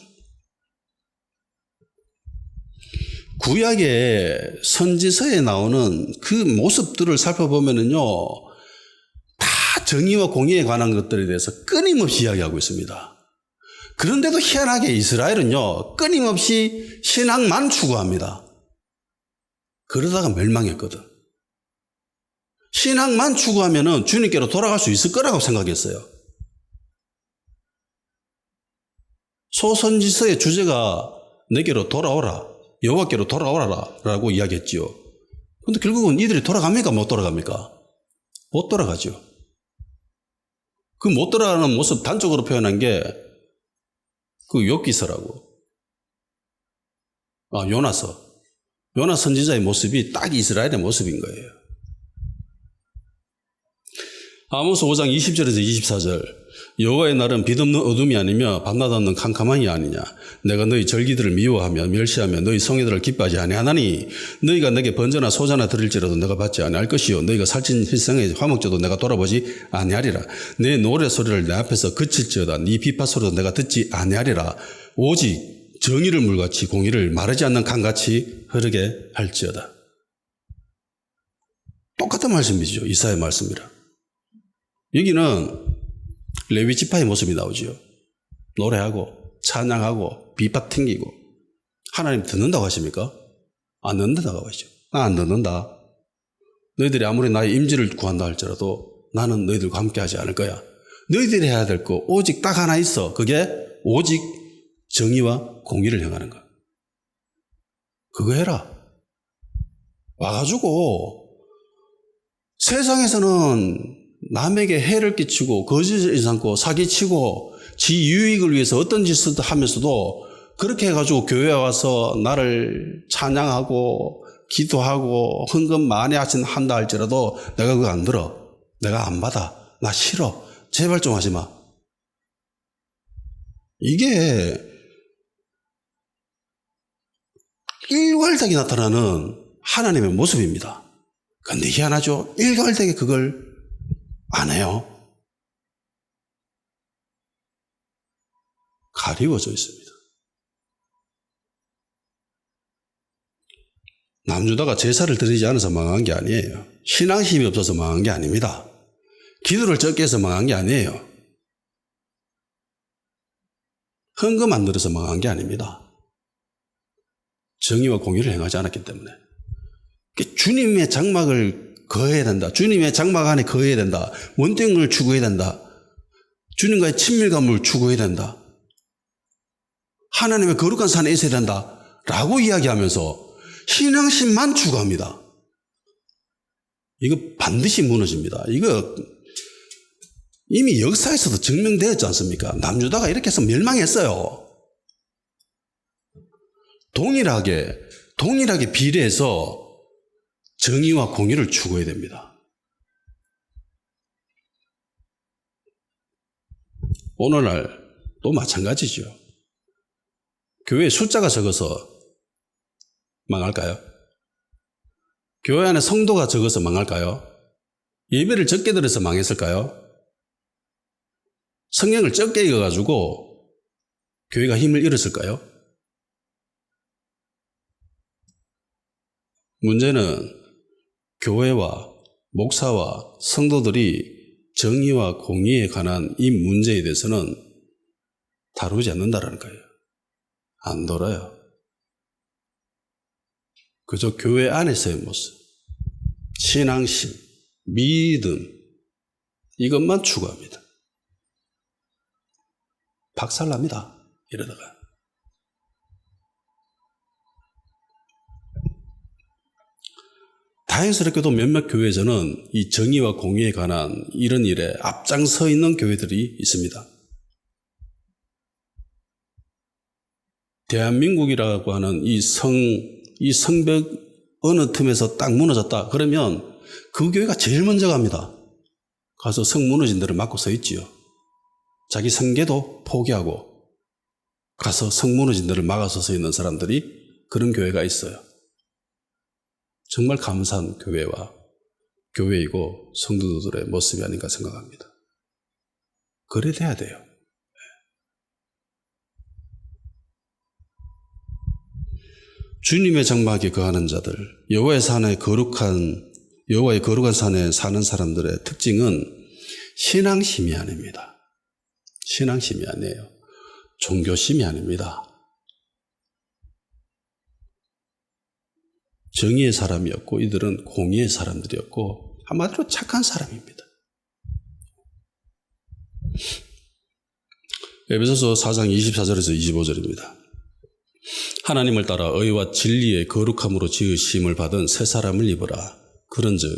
구약의 선지서에 나오는 그 모습들을 살펴보면은요, 다 정의와 공의에 관한 것들에 대해서 끊임없이 이야기하고 있습니다. 그런데도 희한하게 이스라엘은요, 끊임없이 신앙만 추구합니다. 그러다가 멸망했거든. 신앙만 추구하면은 주님께로 돌아갈 수 있을 거라고 생각했어요. 소선지서의 주제가 내게로 돌아오라, 여호와께로 돌아오라 라고 이야기했지요. 그런데 결국은 이들이 돌아갑니까? 못 돌아갑니까? 못 돌아가죠. 그 못 돌아가는 모습 단적으로 표현한 게 그 욥기서라고. 요나서. 요나 선지자의 모습이 딱 이스라엘의 모습인 거예요. 아모스 5장 20절에서 24절. 여호와의 날은 빛없는 어둠이 아니며 밤낮 없는 캄캄함이 아니냐. 내가 너희 절기들을 미워하며 멸시하며 너희 성회들을 기뻐하지 아니하나니 너희가 내게 번제나 소제나 드릴지라도 내가 받지 아니할 것이요 너희가 살찐 힐상의 화목제도 내가 돌아보지 아니하리라. 내 노래 소리를 내 앞에서 그칠지어다. 네 비파 소리도 내가 듣지 아니하리라. 오직 정의를 물같이 공의를 마르지 않는 강같이 흐르게 할지어다. 똑같은 말씀이죠. 이사야의 말씀이라. 여기는 레위 지파의 모습이 나오죠. 노래하고 찬양하고 비파 튕기고. 하나님 듣는다고 하십니까? 안 듣는다고 하시죠. 나 안 듣는다. 너희들이 아무리 나의 임지를 구한다 할지라도 나는 너희들과 함께 하지 않을 거야. 너희들이 해야 될 거 오직 딱 하나 있어. 그게 오직 정의와 공의를 행하는 거. 그거 해라. 와가지고 세상에서는 남에게 해를 끼치고 거짓을 삼고 사기치고 지 유익을 위해서 어떤 짓을 하면서도 그렇게 해가지고 교회에 와서 나를 찬양하고 기도하고 헌금 많이 한다 할지라도 내가 그거 안 들어. 내가 안 받아. 나 싫어. 제발 좀 하지 마. 이게 일괄되게 나타나는 하나님의 모습입니다. 그런데 희한하죠. 일괄되게 그걸 안 해요. 가리워져 있습니다. 남유다가 제사를 드리지 않아서 망한 게 아니에요. 신앙심이 없어서 망한 게 아닙니다. 기도를 적게 해서 망한 게 아니에요. 헌금 안 들어서 망한 게 아닙니다. 정의와 공의를 행하지 않았기 때문에. 주님의 장막을 거해야 된다. 주님의 장막 안에 거해야 된다. 원땡을 추구해야 된다. 주님과의 친밀감을 추구해야 된다. 하나님의 거룩한 산에 있어야 된다. 라고 이야기하면서 신앙심만 추구합니다. 이거 반드시 무너집니다. 이거 이미 역사에서도 증명되었지 않습니까? 남유다가 이렇게 해서 멸망했어요. 동일하게 비례해서 정의와 공의를 추구해야 됩니다. 오늘날 또 마찬가지죠. 교회에 숫자가 적어서 망할까요? 교회 안에 성도가 적어서 망할까요? 예배를 적게 드려서 망했을까요? 성경을 적게 읽어가지고 교회가 힘을 잃었을까요? 문제는 교회와 목사와 성도들이 정의와 공의에 관한 이 문제에 대해서는 다루지 않는다는 거예요. 안 돌아요. 그저 교회 안에서의 모습, 신앙심, 믿음 이것만 추구합니다. 박살납니다. 이러다가. 다행스럽게도 몇몇 교회에서는 이 정의와 공의에 관한 이런 일에 앞장서 있는 교회들이 있습니다. 대한민국이라고 하는 이 성벽 어느 틈에서 딱 무너졌다. 그러면 그 교회가 제일 먼저 갑니다. 가서 성 무너진 데를 막고 서 있지요. 자기 성계도 포기하고 가서 성 무너진 데를 막아서 서 있는 사람들이 그런 교회가 있어요. 정말 감사한 교회이고 성도들의 모습이 아닌가 생각합니다. 그래 돼야 돼요. 주님의 장막에 거하는 자들, 여호와의 거룩한 산에 사는 사람들의 특징은 신앙심이 아닙니다. 신앙심이 아니에요. 종교심이 아닙니다. 정의의 사람이었고 이들은 공의의 사람들이었고 한마디로 착한 사람입니다. 에베소서 4장 24절에서 25절입니다. 하나님을 따라 의와 진리의 거룩함으로 지으심을 받은 새 사람을 입으라. 그런즉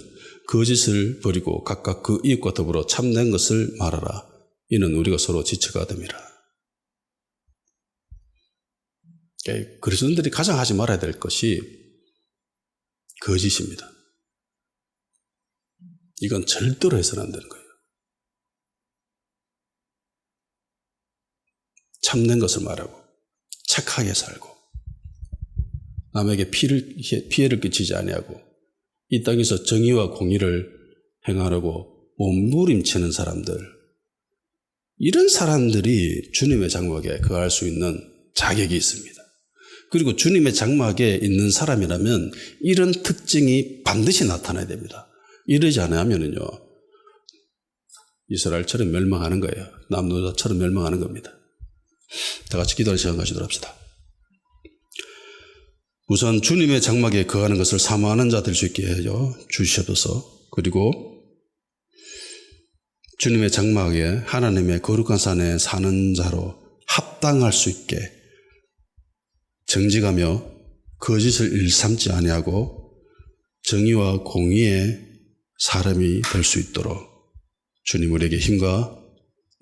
거짓을 버리고 각각 그 이웃과 더불어 참된 것을 말하라. 이는 우리가 서로 지체가 됨이라. 그리스도인들이 가장 하지 말아야 될 것이 거짓입니다. 이건 절대로 해서는 안 되는 거예요. 참된 것을 말하고 착하게 살고 남에게 피해를 끼치지 아니하고 이 땅에서 정의와 공의를 행하려고 몸부림치는 사람들, 이런 사람들이 주님의 장막에 거할 수 있는 자격이 있습니다. 그리고 주님의 장막에 있는 사람이라면 이런 특징이 반드시 나타나야 됩니다. 이러지 않으면요 이스라엘처럼 멸망하는 거예요. 남유다처럼 멸망하는 겁니다. 다 같이 기도할 시간 가지도록 합시다. 우선 주님의 장막에 거하는 것을 사모하는 자 될 수 있게 해줘 주시옵소서. 그리고 주님의 장막에 하나님의 거룩한 산에 사는 자로 합당할 수 있게 정직하며 거짓을 일삼지 아니하고 정의와 공의의 사람이 될 수 있도록 주님 우리에게 힘과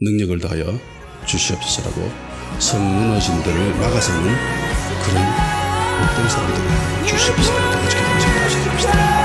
능력을 다하여 주시옵소서라고 성 무너진 데를 막아서는 그런 복된 사람들을 주시옵소서. 다 같이 기도하시도록 합시다.